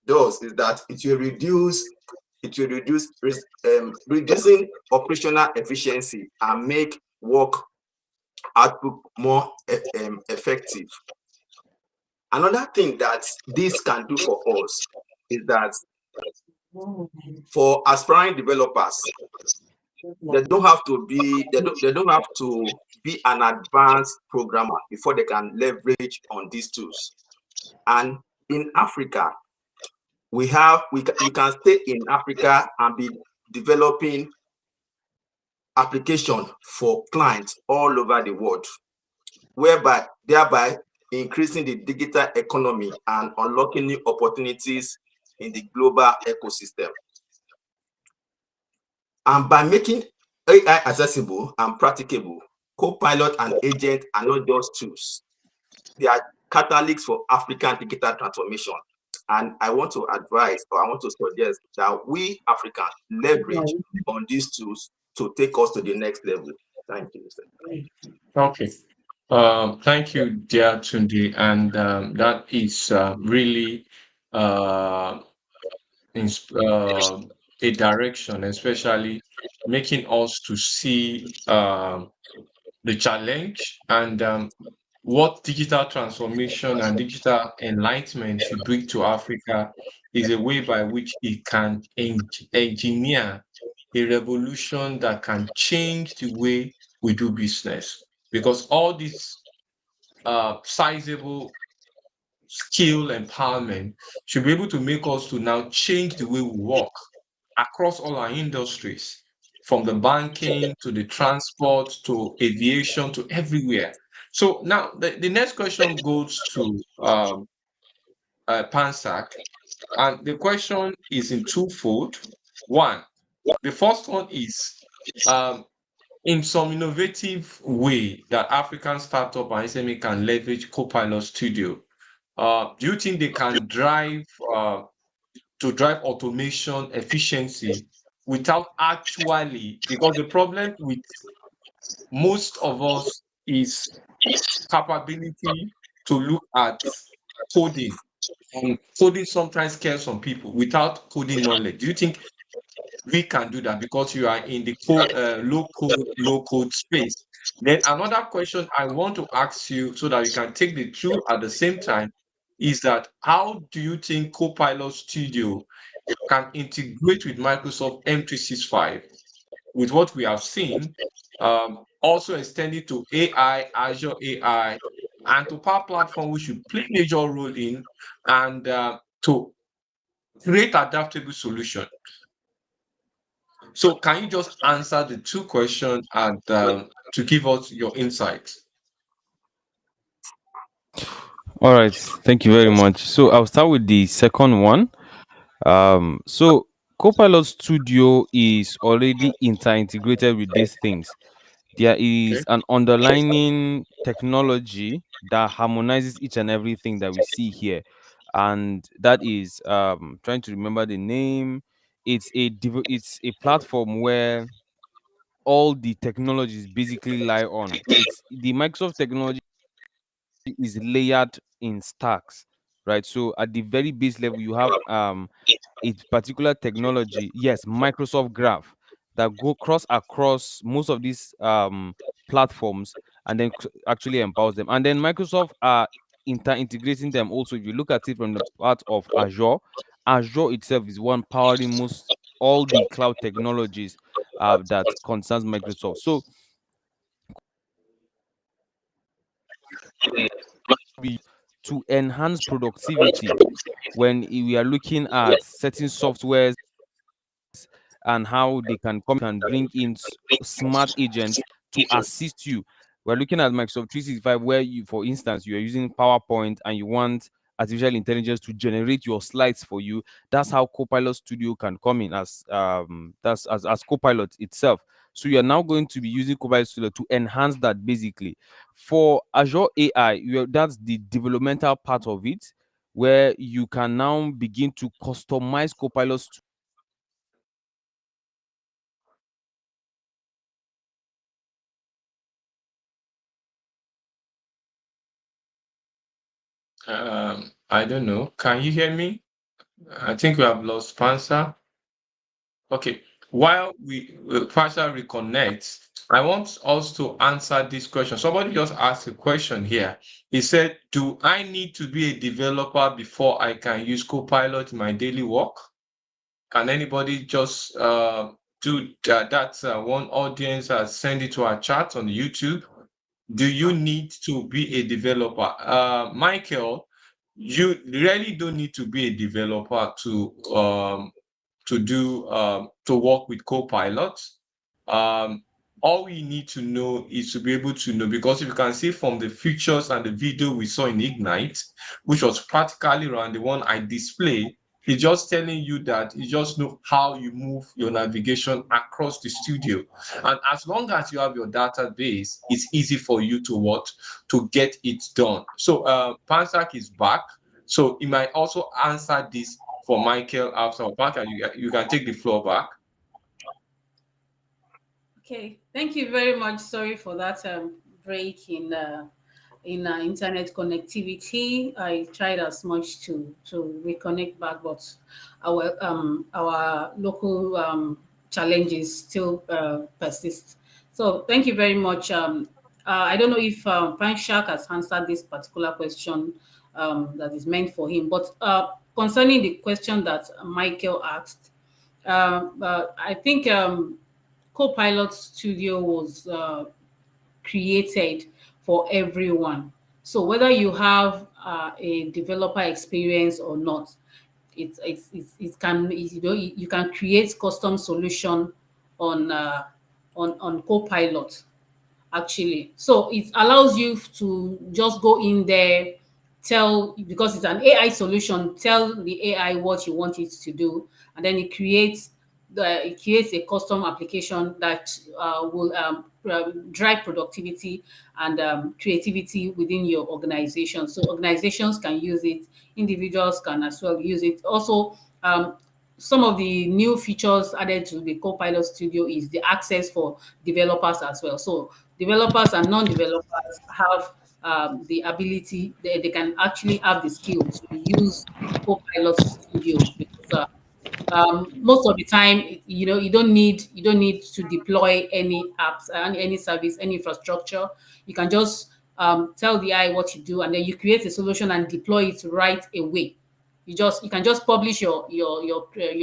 does is that reducing operational efficiency and make work output more effective. Another thing that this can do for us is that for aspiring developers, they don't have to be an advanced programmer before they can leverage on these tools. And in Africa, you can stay in Africa and be developing application for clients all over the world, thereby increasing the digital economy and unlocking new opportunities in the global ecosystem. And by making AI accessible and practicable, Copilot and agent are not just tools. They are catalysts for African digital transformation. And I want to advise, or I want to suggest that we Africans leverage on these tools to take us to the next level. Thank you, Mr. Okay. Thank you, dear Tunde, and that is really uh, a direction, especially making us to see the challenge and what digital transformation and digital enlightenment should bring to Africa is a way by which it can engineer a revolution that can change the way we do business. Because all these sizable skill empowerment should be able to make us to now change the way we work across all our industries, from the banking to the transport to aviation to everywhere. So now the next question goes to Pansak, and the question is in twofold. One, the first one is um, in some innovative way that African startup and SME can leverage Copilot Studio. Do you think they can drive automation efficiency without actually, because the problem with most of us is capability to look at coding, and coding sometimes scares some people without coding knowledge. Do you think we can do that because you are in the low code space? Then another question I want to ask you so that you can take the two at the same time is that how do you think Copilot Studio can integrate with Microsoft M365 with what we have seen, also extending to AI, Azure AI, and to Power Platform, which should play a major role in, and to create adaptable solution. So can you just answer the two questions and to give us your insights? All right, thank you very much. So I'll start with the second one. So Copilot Studio is already integrated with these things. There is Okay. an underlying technology that harmonizes each and everything that we see here, and that is trying to remember the name. It's a platform where all the technologies basically lie on. It's the Microsoft technology is layered in stacks. right? So at the very base level, you have a particular technology, yes, Microsoft Graph, that go across most of these platforms, and then actually empowers them. And then Microsoft are integrating them also. If you look at it from the part of Azure, Azure itself is one powering most all the cloud technologies that concerns Microsoft. So to enhance productivity when we are looking at certain softwares and how they can bring in smart agents to assist you. We're looking at Microsoft 365, where you, for instance, you are using PowerPoint and you want artificial intelligence to generate your slides for you. That's how Copilot Studio can come in as as Copilot itself. So you are now going to be using Copilot Studio to enhance that basically. For Azure AI, that's the developmental part of it, where you can now begin to customize Copilot Studio. I don't know. Can you hear me? I think we have lost Pansa. Okay. While Pansa reconnects, I want us to answer this question. Somebody just asked a question here. He said, "Do I need to be a developer before I can use Copilot in my daily work?" Can anybody just do that? That's one audience has sent it to our chat on YouTube. Do you need to be a developer? Michael, you really don't need to be a developer to work with Copilot. Um, all we need to know is to be able to know, because if you can see from the features and the video we saw in Ignite, which was practically around the one I displayed, it's just telling you that you just know how you move your navigation across the studio. And as long as you have your database, it's easy for you to get it done. So Pansak is back. So he might also answer this for Michael after. Pansak, you can take the floor back. Okay, thank you very much. Sorry for that break in internet connectivity. I tried as much to reconnect back, but our local challenges still persist. So thank you very much. I don't know if Panshak has answered this particular question that is meant for him, but concerning the question that Michael asked, I think Copilot Studio was created for everyone. So whether you have a developer experience or not, it can, you know, you can create custom solution on on Copilot actually. So it allows you to just go in there, tell, because it's an AI solution, tell the AI what you want it to do, and then it creates a custom application that will drive productivity and creativity within your organization. So organizations can use it, individuals can as well use it. Also, some of the new features added to the Copilot Studio is the access for developers as well. So developers and non-developers have the ability, they can actually have the skill to use Copilot Studio, because most of the time, you know, you don't need to deploy any apps and any service, any infrastructure. You can just tell the AI what you do, and then you create a solution and deploy it right away. You can just publish your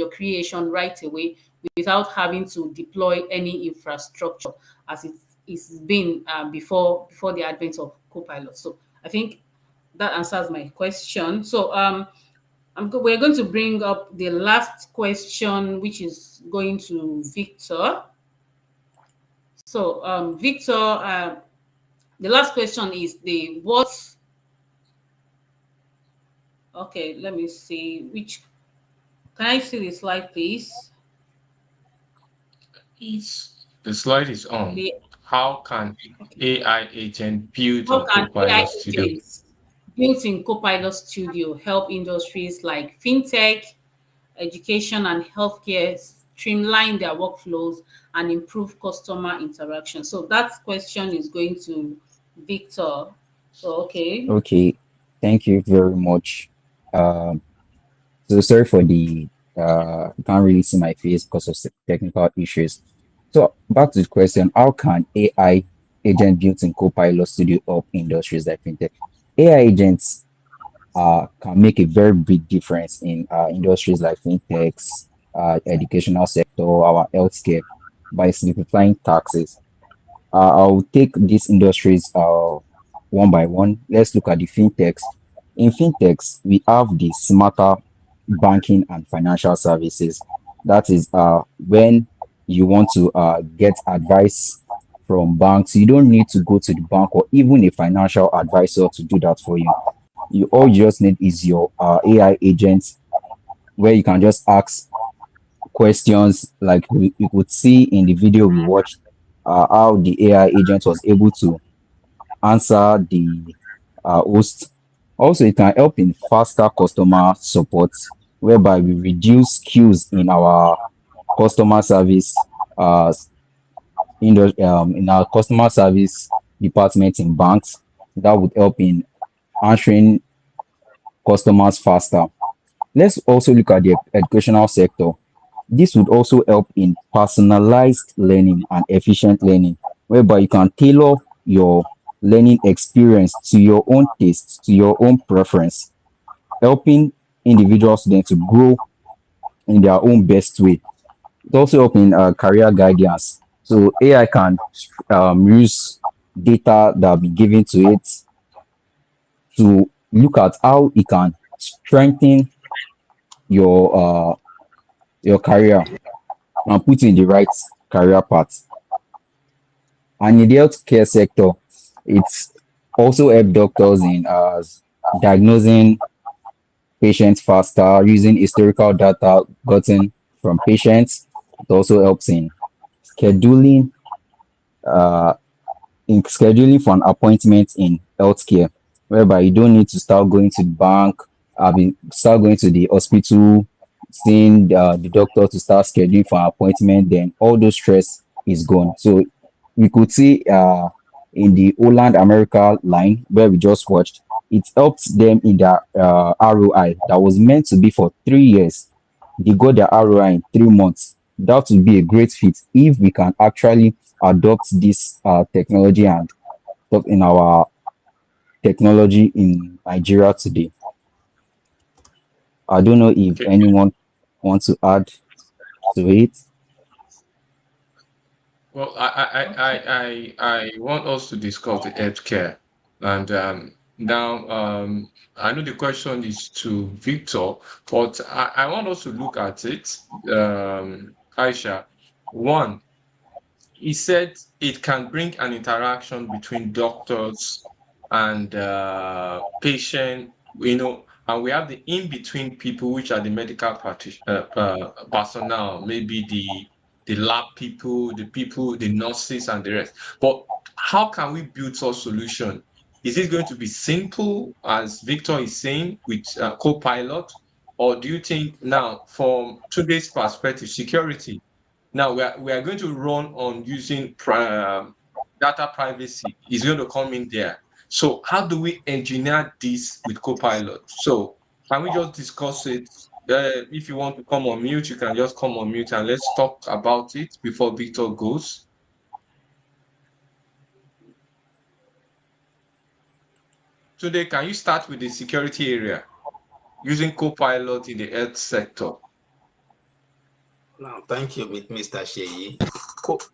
creation right away without having to deploy any infrastructure, as it's been before the advent of Copilot. So I think that answers my question. So we're going to bring up the last question, which is going to Victor. So Victor, the last question is the what. Okay, let me see which. Can I see the slide, please? The slide is on. How can AI agent build How in can AI Copilot Studio? agents built in Copilot Studio help industries like fintech, education, and healthcare streamline their workflows and improve customer interaction? So that question is going to Victor. So, okay. Okay, thank you very much. So sorry for the you can't really see my face because of technical issues. So back to the question, how can AI agent built in Copilot Studio help industries like fintech? AI agents can make a very big difference in industries like fintechs, educational sector, our healthcare by simplifying taxes. I'll take these industries one by one. Let's look at the fintechs. In fintechs, we have the smarter banking and financial services. That is when you want to get advice from banks, you don't need to go to the bank or even a financial advisor to do that for you. You all you just need is your AI agent where you can just ask questions like you could see in the video we watched how the AI agent was able to answer the host. Also, it can help in faster customer support, whereby we reduce queues in our customer service in our customer service department in banks. That would help in answering customers faster. Let's also look at the educational sector. This would also help in personalized learning and efficient learning, whereby you can tailor your learning experience to your own taste, to your own preference, helping individual students to grow in their own best way. It also helps in career guidance. So AI can use data that will be given to it to look at how it can strengthen your your career and put you in the right career path. And in the healthcare sector, it's also help doctors in diagnosing patients faster using historical data gotten from patients. It also helps scheduling uh, for an appointment in healthcare, whereby you don't need to start going to the bank, start going to the hospital, seeing the doctor to start scheduling for an appointment. Then all those stress is gone. So we could see in the Holland America line where we just watched, it helps them in their ROI that was meant to be for 3 years. They got their ROI in 3 months. That would be a great fit if we can actually adopt this technology and talk in our technology in Nigeria today. I don't know if Okay. anyone wants to add to it. Well, I want us to discuss the healthcare, and now I know the question is to Victor, but I want us to look at it, Aisha. One, he said it can bring an interaction between doctors and patient, and we have the in-between people, which are the medical personnel, maybe the lab people, the nurses, and the rest. But how can we build such solution? Is it going to be simple, as Victor is saying, with Copilot, or do you think now, from today's perspective, security? Now we are going to run on using data privacy is going to come in there. So how do we engineer this with Copilot? So can we just discuss it? If you want to come on mute, you can just come on mute and let's talk about it before Victor goes. Today, can you start with the security area using Copilot in the health sector? Now, thank you, Mr. Sheyi.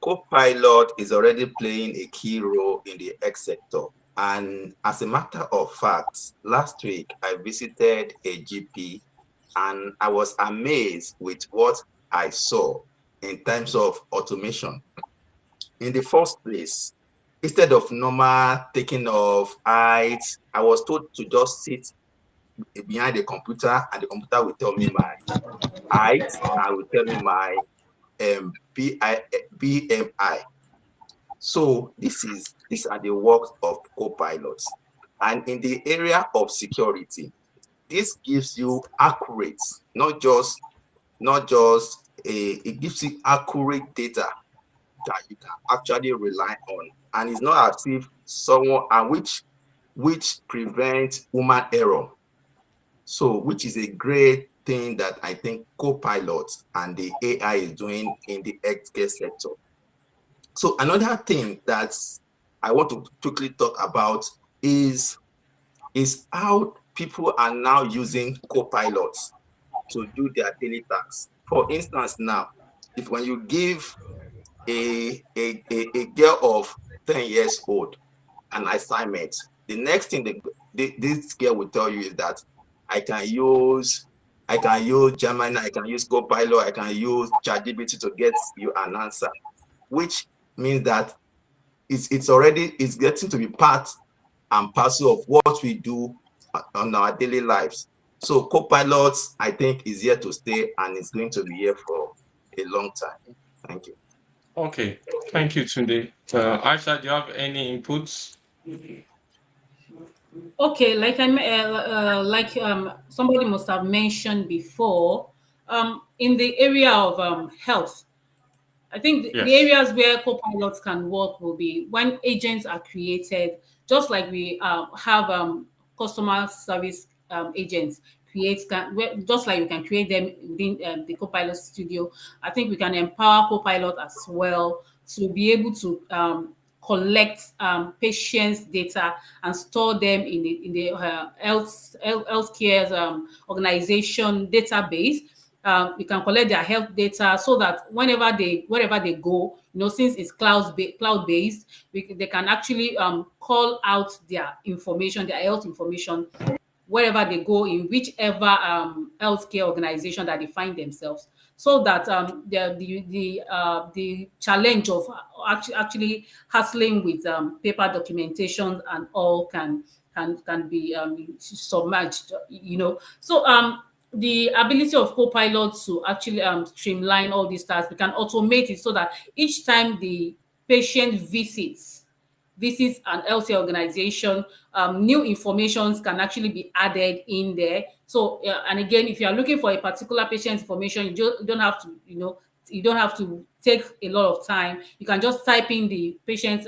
Copilot is already playing a key role in the X sector. And as a matter of fact, last week I visited a GP and I was amazed with what I saw in terms of automation. In the first place, instead of normal taking of height, I was told to just sit behind the computer and the computer will tell me my height and will tell me my BMI. So these are the works of Copilot. And in the area of security, this gives you accurate, it gives you accurate data that you can actually rely on. And it's not as if someone and which prevents human error. So, which is a great thing that I think Copilot and the AI is doing in the healthcare sector. So another thing that I want to quickly talk about is how people are now using copilots to do their daily tasks. For instance, now, if when you give a girl of 10 years old an assignment, the next thing this girl will tell you is that I can use Gemini, I can use Copilot, I can use ChatGPT to get you an answer, which means that it's getting to be part and parcel of what we do on our daily lives. So Copilots, I think, is here to stay and is going to be here for a long time. Thank you. Okay, thank you, Tunde. Aisha, do you have any inputs? Okay, somebody must have mentioned before, in the area of health, I think the Yes. areas where co-pilots can work will be when agents are created, just like we have customer service agents just like we can create them within the Copilot Studio. I think we can empower Copilot as well to be able to collect patients' data and store them in the healthcare organization database. You can collect their health data so that wherever they go, since it's cloud based, they can actually call out their information, their health information, wherever they go, in whichever healthcare organization that they find themselves, so that the challenge of actually hassling with paper documentation and all can be submerged. So the ability of Copilot to actually streamline all these tasks, we can automate it so that each time the patient visits an healthcare organization, new informations can actually be added in there. So, and again, if you are looking for a particular patient's information, you don't have to, you don't have to take a lot of time. You can just type in the patient's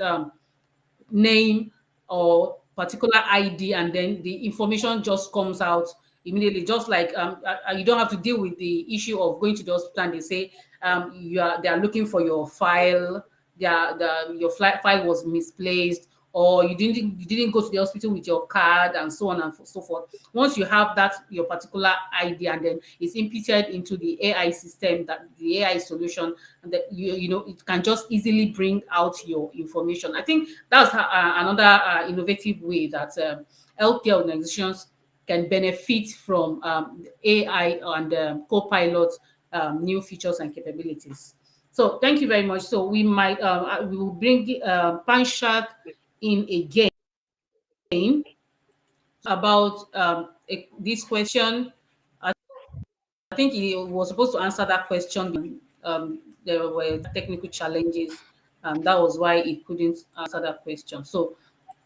name or particular ID, and then the information just comes out immediately. Just like you don't have to deal with the issue of going to the hospital and they say they are looking for your file, your file was misplaced, or you didn't go to the hospital with your card, and so on and so forth. Once you have that your particular ID, and then it's inputted into the AI system, that the AI solution, and that it can just easily bring out your information. I think that's another innovative way that healthcare organizations can benefit from AI and Copilot new features and capabilities. So thank you very much. So we will bring Panshak in again about this question. I think he was supposed to answer that question. There were technical challenges, and that was why he couldn't answer that question. So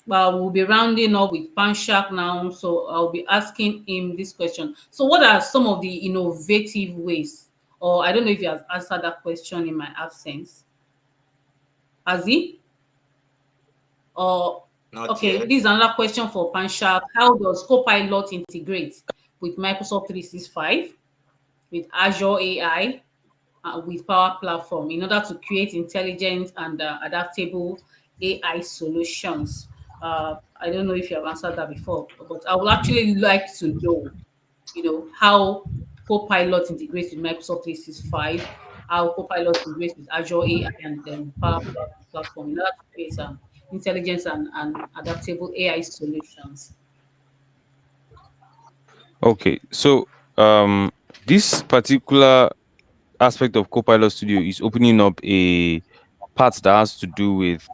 we'll be rounding up with Panshak now. So I'll be asking him this question. So what are some of the innovative ways, or I don't know if you have answered that question in my absence. Has he? Or Not okay, yet. this is another question for Panshak. How does Copilot integrate with Microsoft 365, with Azure AI, with Power Platform in order to create intelligent and adaptable AI solutions? I don't know if you have answered that before, but I would actually like to know, how Copilot integrates with Microsoft 365, how Copilot integrates with Azure AI and then Power Platform in order to create intelligence and adaptable AI solutions. Okay, so this particular aspect of Copilot Studio is opening up a part that has to do with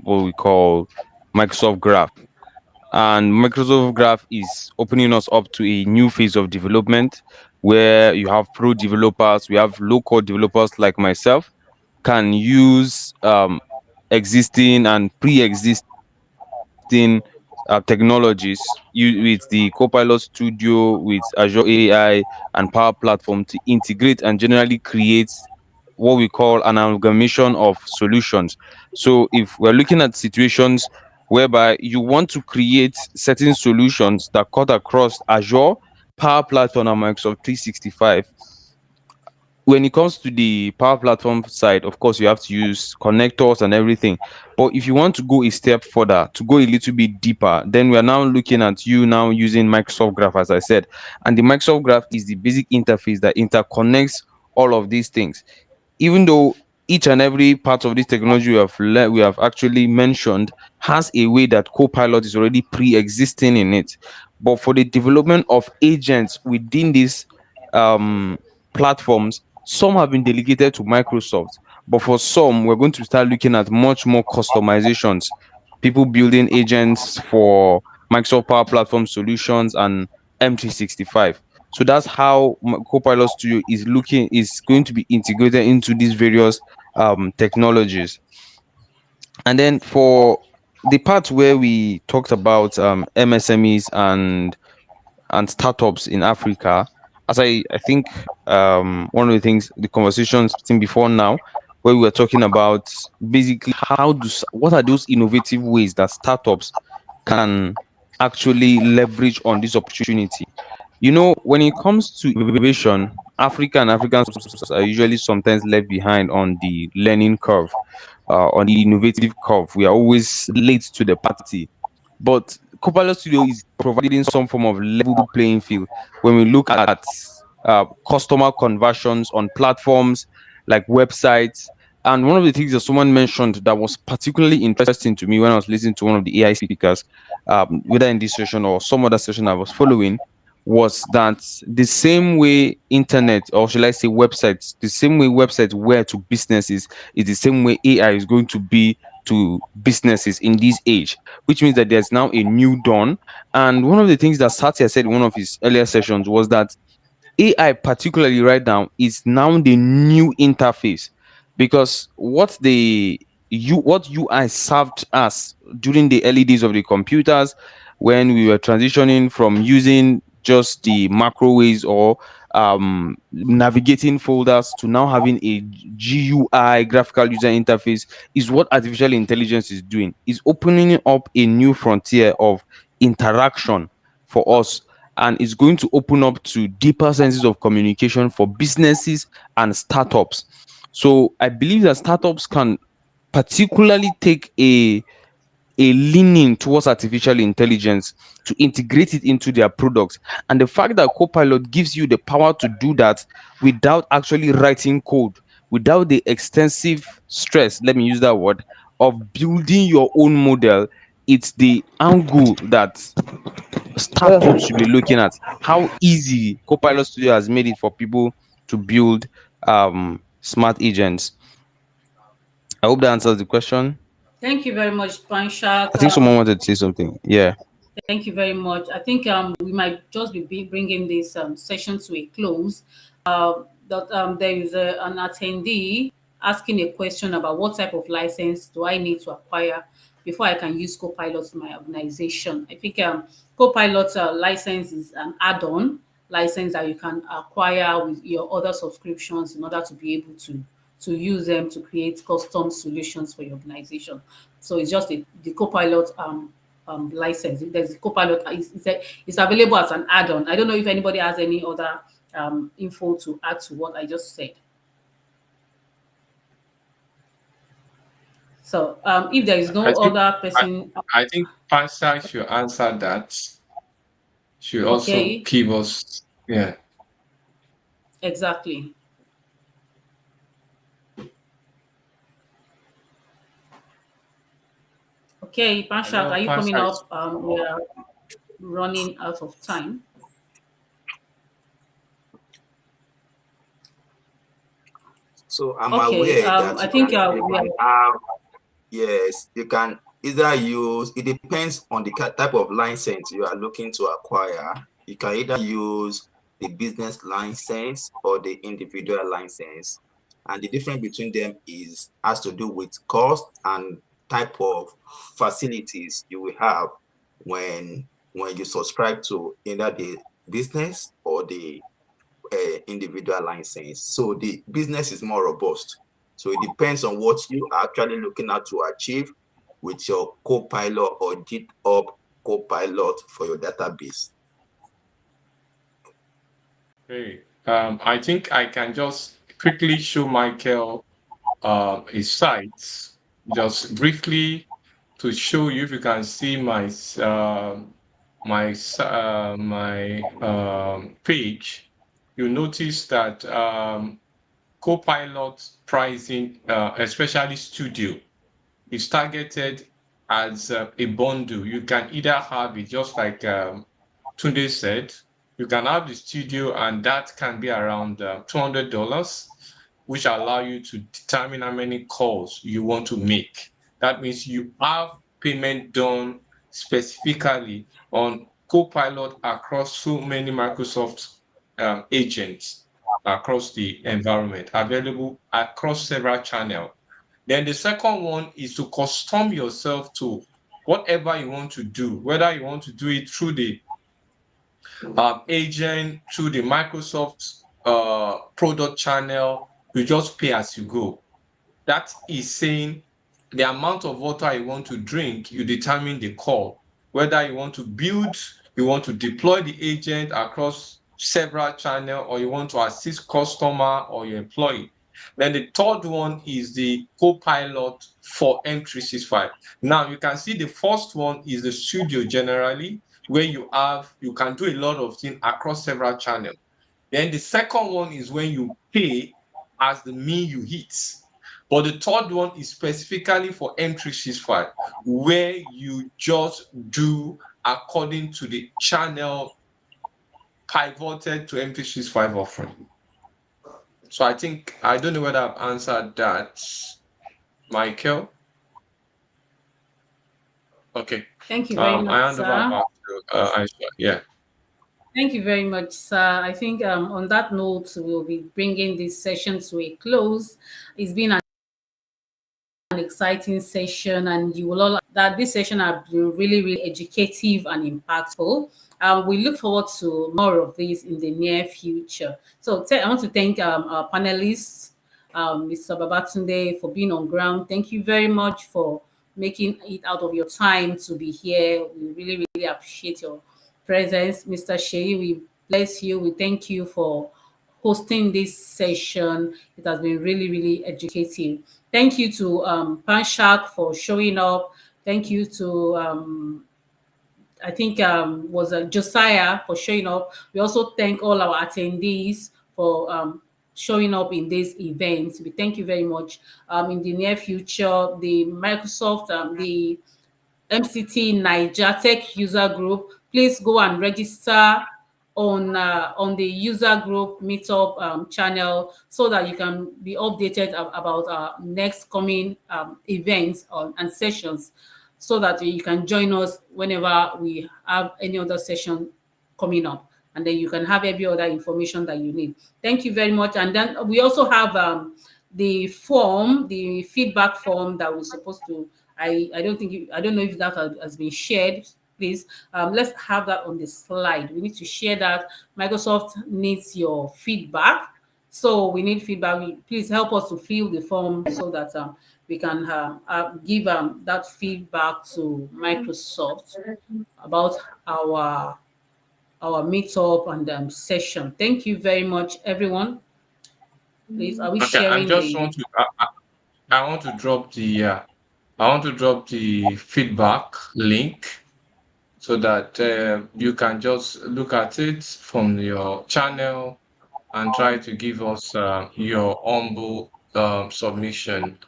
what we call Microsoft Graph. And Microsoft Graph is opening us up to a new phase of development where you have pro developers, we have low code developers like myself can use existing and pre-existing technologies with the Copilot Studio, with Azure AI and Power Platform to integrate and generally create what we call an amalgamation of solutions. So if we're looking at situations whereby you want to create certain solutions that cut across Azure, Power Platform and Microsoft 365. When it comes to the Power Platform side, of course, you have to use connectors and everything. But if you want to go a step further, to go a little bit deeper, then we are now looking at you now using Microsoft Graph, as I said. And the Microsoft Graph is the basic interface that interconnects all of these things. Even though each and every part of this technology we have actually mentioned has a way that Copilot is already pre-existing in it. But for the development of agents within these platforms, some have been delegated to Microsoft, but for some, we're going to start looking at much more customizations. People building agents for Microsoft Power Platform solutions and M365. So that's how Copilot Studio is going to be integrated into these various technologies. And then for the part where we talked about MSMEs and startups in Africa, as I think one of the things, the conversations before now, where we were talking about basically what are those innovative ways that startups can actually leverage on this opportunity. You know, when it comes to innovation, Africa and Africans are usually sometimes left behind on the learning curve, on the innovative curve. We are always late to the party. But Copilot Studio is providing some form of level playing field when we look at customer conversions on platforms like websites. And one of the things that someone mentioned that was particularly interesting to me when I was listening to one of the AI speakers, whether in this session or some other session I was following, was that the same way internet, or shall I say websites, the same way websites were to businesses is the same way AI is going to be to businesses in this age, which means that there's now a new dawn. And one of the things that Satya said in one of his earlier sessions was that AI, particularly right now, is now the new interface, because what UI served us during the early days of the computers, when we were transitioning from using just the macro ways or navigating folders to now having a GUI, graphical user interface, is what artificial intelligence is doing. Is opening up a new frontier of interaction for us, and it's going to open up to deeper senses of communication for businesses and startups. So I believe that startups can particularly take a leaning towards artificial intelligence to integrate it into their products. And the fact that Copilot gives you the power to do that without actually writing code, without the extensive stress, let me use that word, of building your own model, it's the angle that startups should be looking at. How easy Copilot Studio has made it for people to build smart agents. I hope that answers the question. Thank you very much, Panshak. I think someone wanted to say something. Yeah. Thank you very much. I think we might just be bringing this session to a close. There is an attendee asking a question about what type of license do I need to acquire before I can use Copilot in my organization. I think Copilot license is an add-on license that you can acquire with your other subscriptions in order to be able to use them to create custom solutions for your organization. So it's just the Copilot license. There's Copilot. It's available as an add-on. I don't know if anybody has any other info to add to what I just said. So if there is no other person, I think Pastor should answer that. Should also give us, yeah. Exactly. Okay, Panshak, are you coming up? We are running out of time. So I'm aware that I think yes, you can either use, it depends on the type of license you are looking to acquire. You can either use the business license or the individual license. And the difference between them has to do with cost and type of facilities you will have when you subscribe to either the business or the individual license. So the business is more robust. So it depends on what you are actually looking at to achieve with your Copilot or GitHub Copilot for your database. Okay. I think I can just quickly show Michael his sites, just briefly to show you. If you can see my page, you notice that Copilot pricing, especially Studio, is targeted as a bundle. You can either have it just like Tunde said, you can have the studio and that can be around $200, which allow you to determine how many calls you want to make. That means you have payment done specifically on Copilot across so many Microsoft agents across the environment, available across several channels. Then the second one is to custom yourself to whatever you want to do, whether you want to do it through the agent, through the Microsoft product channel, you just pay as you go. That is saying the amount of water you want to drink, you determine the call. Whether you want to build, you want to deploy the agent across several channels, or you want to assist customer or your employee. Then the third one is the Copilot for M365. Now you can see the first one is the studio generally, where you can do a lot of things across several channels. Then the second one is when you pay as the mean you hit. But the third one is specifically for M365, where you just do according to the channel pivoted to M365 offering. So I don't know whether I've answered that, Michael. Okay. Thank you very I much, hand over sir. back to Aisha. Yeah. Thank you very much, sir. I think on that note, we'll be bringing this session to a close. It's been an exciting session, and you will all that this session has been really, really educative and impactful. We look forward to more of this in the near future. So I want to thank our panelists, Mr. Babatunde, for being on ground. Thank you very much for making it out of your time to be here. We really, really appreciate your presence. Mr. Shei, we bless you. We thank you for hosting this session. It has been really, really educative. Thank you to Panshak for showing up. Thank you to I think was Josiah for showing up. We also thank all our attendees for showing up in this event. We thank you very much. In the near future, the Microsoft, the MCT Naija Tech User Group, please go and register on the user group meetup channel so that you can be updated about our next coming events and sessions, so that you can join us whenever we have any other session coming up, and then you can have every other information that you need. Thank you very much. And then we also have the form, the feedback form that we're supposed to. I don't know if that has been shared. Please, let's have that on the slide. We need to share that. Microsoft needs your feedback. So we need feedback. Please help us to fill the form so that we can give that feedback to Microsoft about our meetup and session. Thank you very much, everyone. Please, are we Okay. sharing the? I want to drop the feedback link so that you can just look at it from your channel and try to give us your humble submission.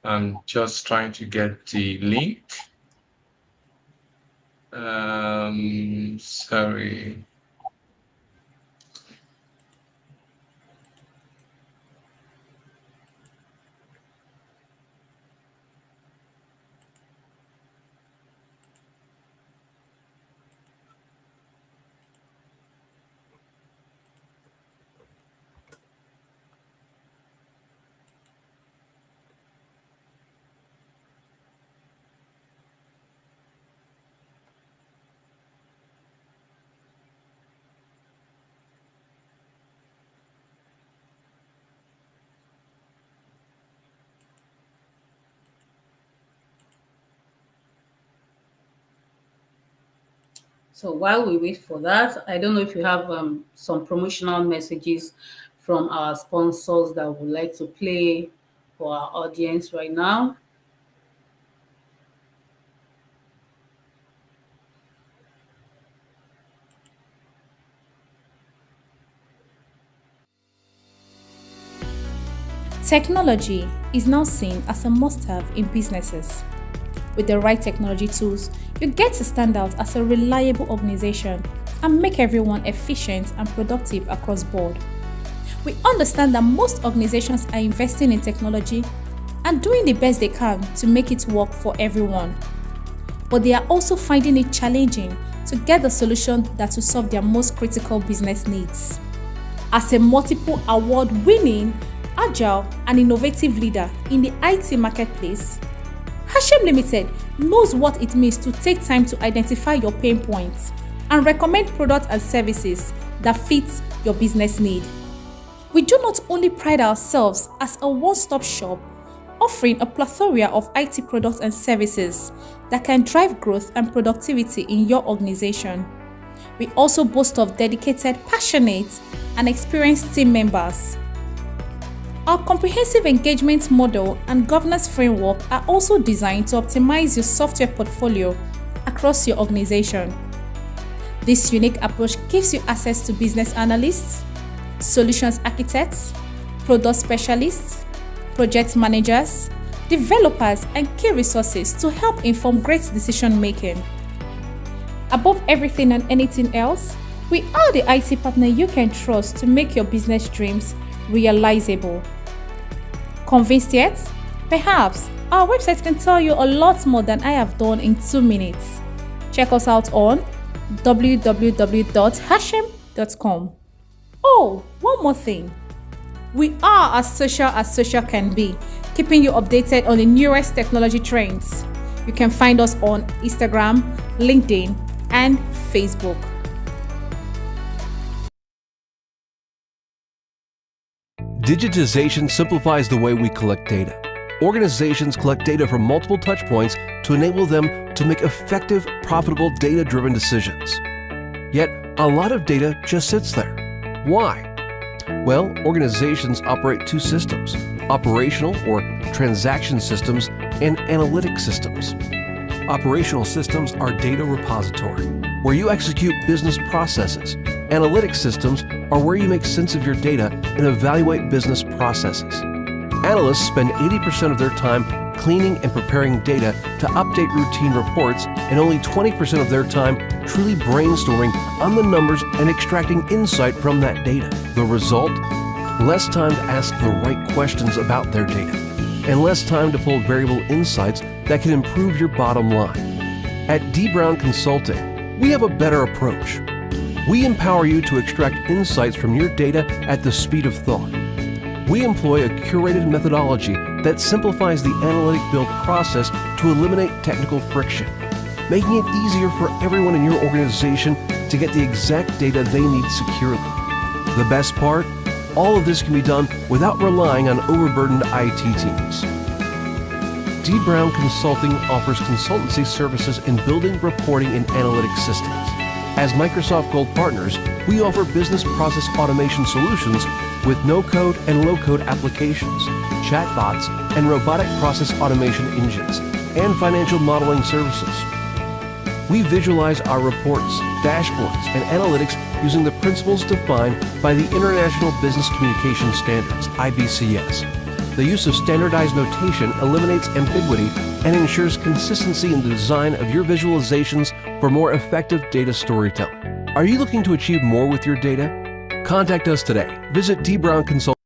I'm just trying to get the link. Sorry. So while we wait for that, I don't know if you have some promotional messages from our sponsors that would like to play for our audience right now. Technology is now seen as a must-have in businesses. With the right technology tools, you get to stand out as a reliable organization and make everyone efficient and productive across board. We understand that most organizations are investing in technology and doing the best they can to make it work for everyone. But they are also finding it challenging to get the solution that will solve their most critical business needs. As a multiple award-winning, agile and innovative leader in the IT marketplace, Hashem Limited knows what it means to take time to identify your pain points and recommend products and services that fit your business need. We do not only pride ourselves as a one-stop shop offering a plethora of IT products and services that can drive growth and productivity in your organization. We also boast of dedicated, passionate, and experienced team members. Our comprehensive engagement model and governance framework are also designed to optimize your software portfolio across your organization. This unique approach gives you access to business analysts, solutions architects, product specialists, project managers, developers, and key resources to help inform great decision making. Above everything and anything else, we are the IT partner you can trust to make your business dreams realizable. Convinced yet? Perhaps our website can tell you a lot more than I have done in 2 minutes. Check us out on www.hashem.com. Oh, one more thing. We are as social can be, keeping you updated on the newest technology trends. You can find us on Instagram, LinkedIn, and Facebook. Digitization simplifies the way we collect data. Organizations collect data from multiple touchpoints to enable them to make effective, profitable, data-driven decisions. Yet, a lot of data just sits there. Why? Well, organizations operate 2 systems: operational or transaction systems and analytic systems. Operational systems are data repository, where you execute business processes. Analytic systems are where you make sense of your data and evaluate business processes. Analysts spend 80% of their time cleaning and preparing data to update routine reports, and only 20% of their time truly brainstorming on the numbers and extracting insight from that data. The result? Less time to ask the right questions about their data, and less time to pull variable insights that can improve your bottom line. At D. Brown Consulting, we have a better approach. We empower you to extract insights from your data at the speed of thought. We employ a curated methodology that simplifies the analytic build process to eliminate technical friction, making it easier for everyone in your organization to get the exact data they need securely. The best part? All of this can be done without relying on overburdened IT teams. D. Brown Consulting offers consultancy services in building, reporting, and analytics systems. As Microsoft Gold partners, we offer business process automation solutions with no-code and low-code applications, chatbots, and robotic process automation engines, and financial modeling services. We visualize our reports, dashboards, and analytics using the principles defined by the International Business Communication Standards, IBCS. The use of standardized notation eliminates ambiguity and ensures consistency in the design of your visualizations for more effective data storytelling. Are you looking to achieve more with your data? Contact us today. Visit D. Brown Consulting.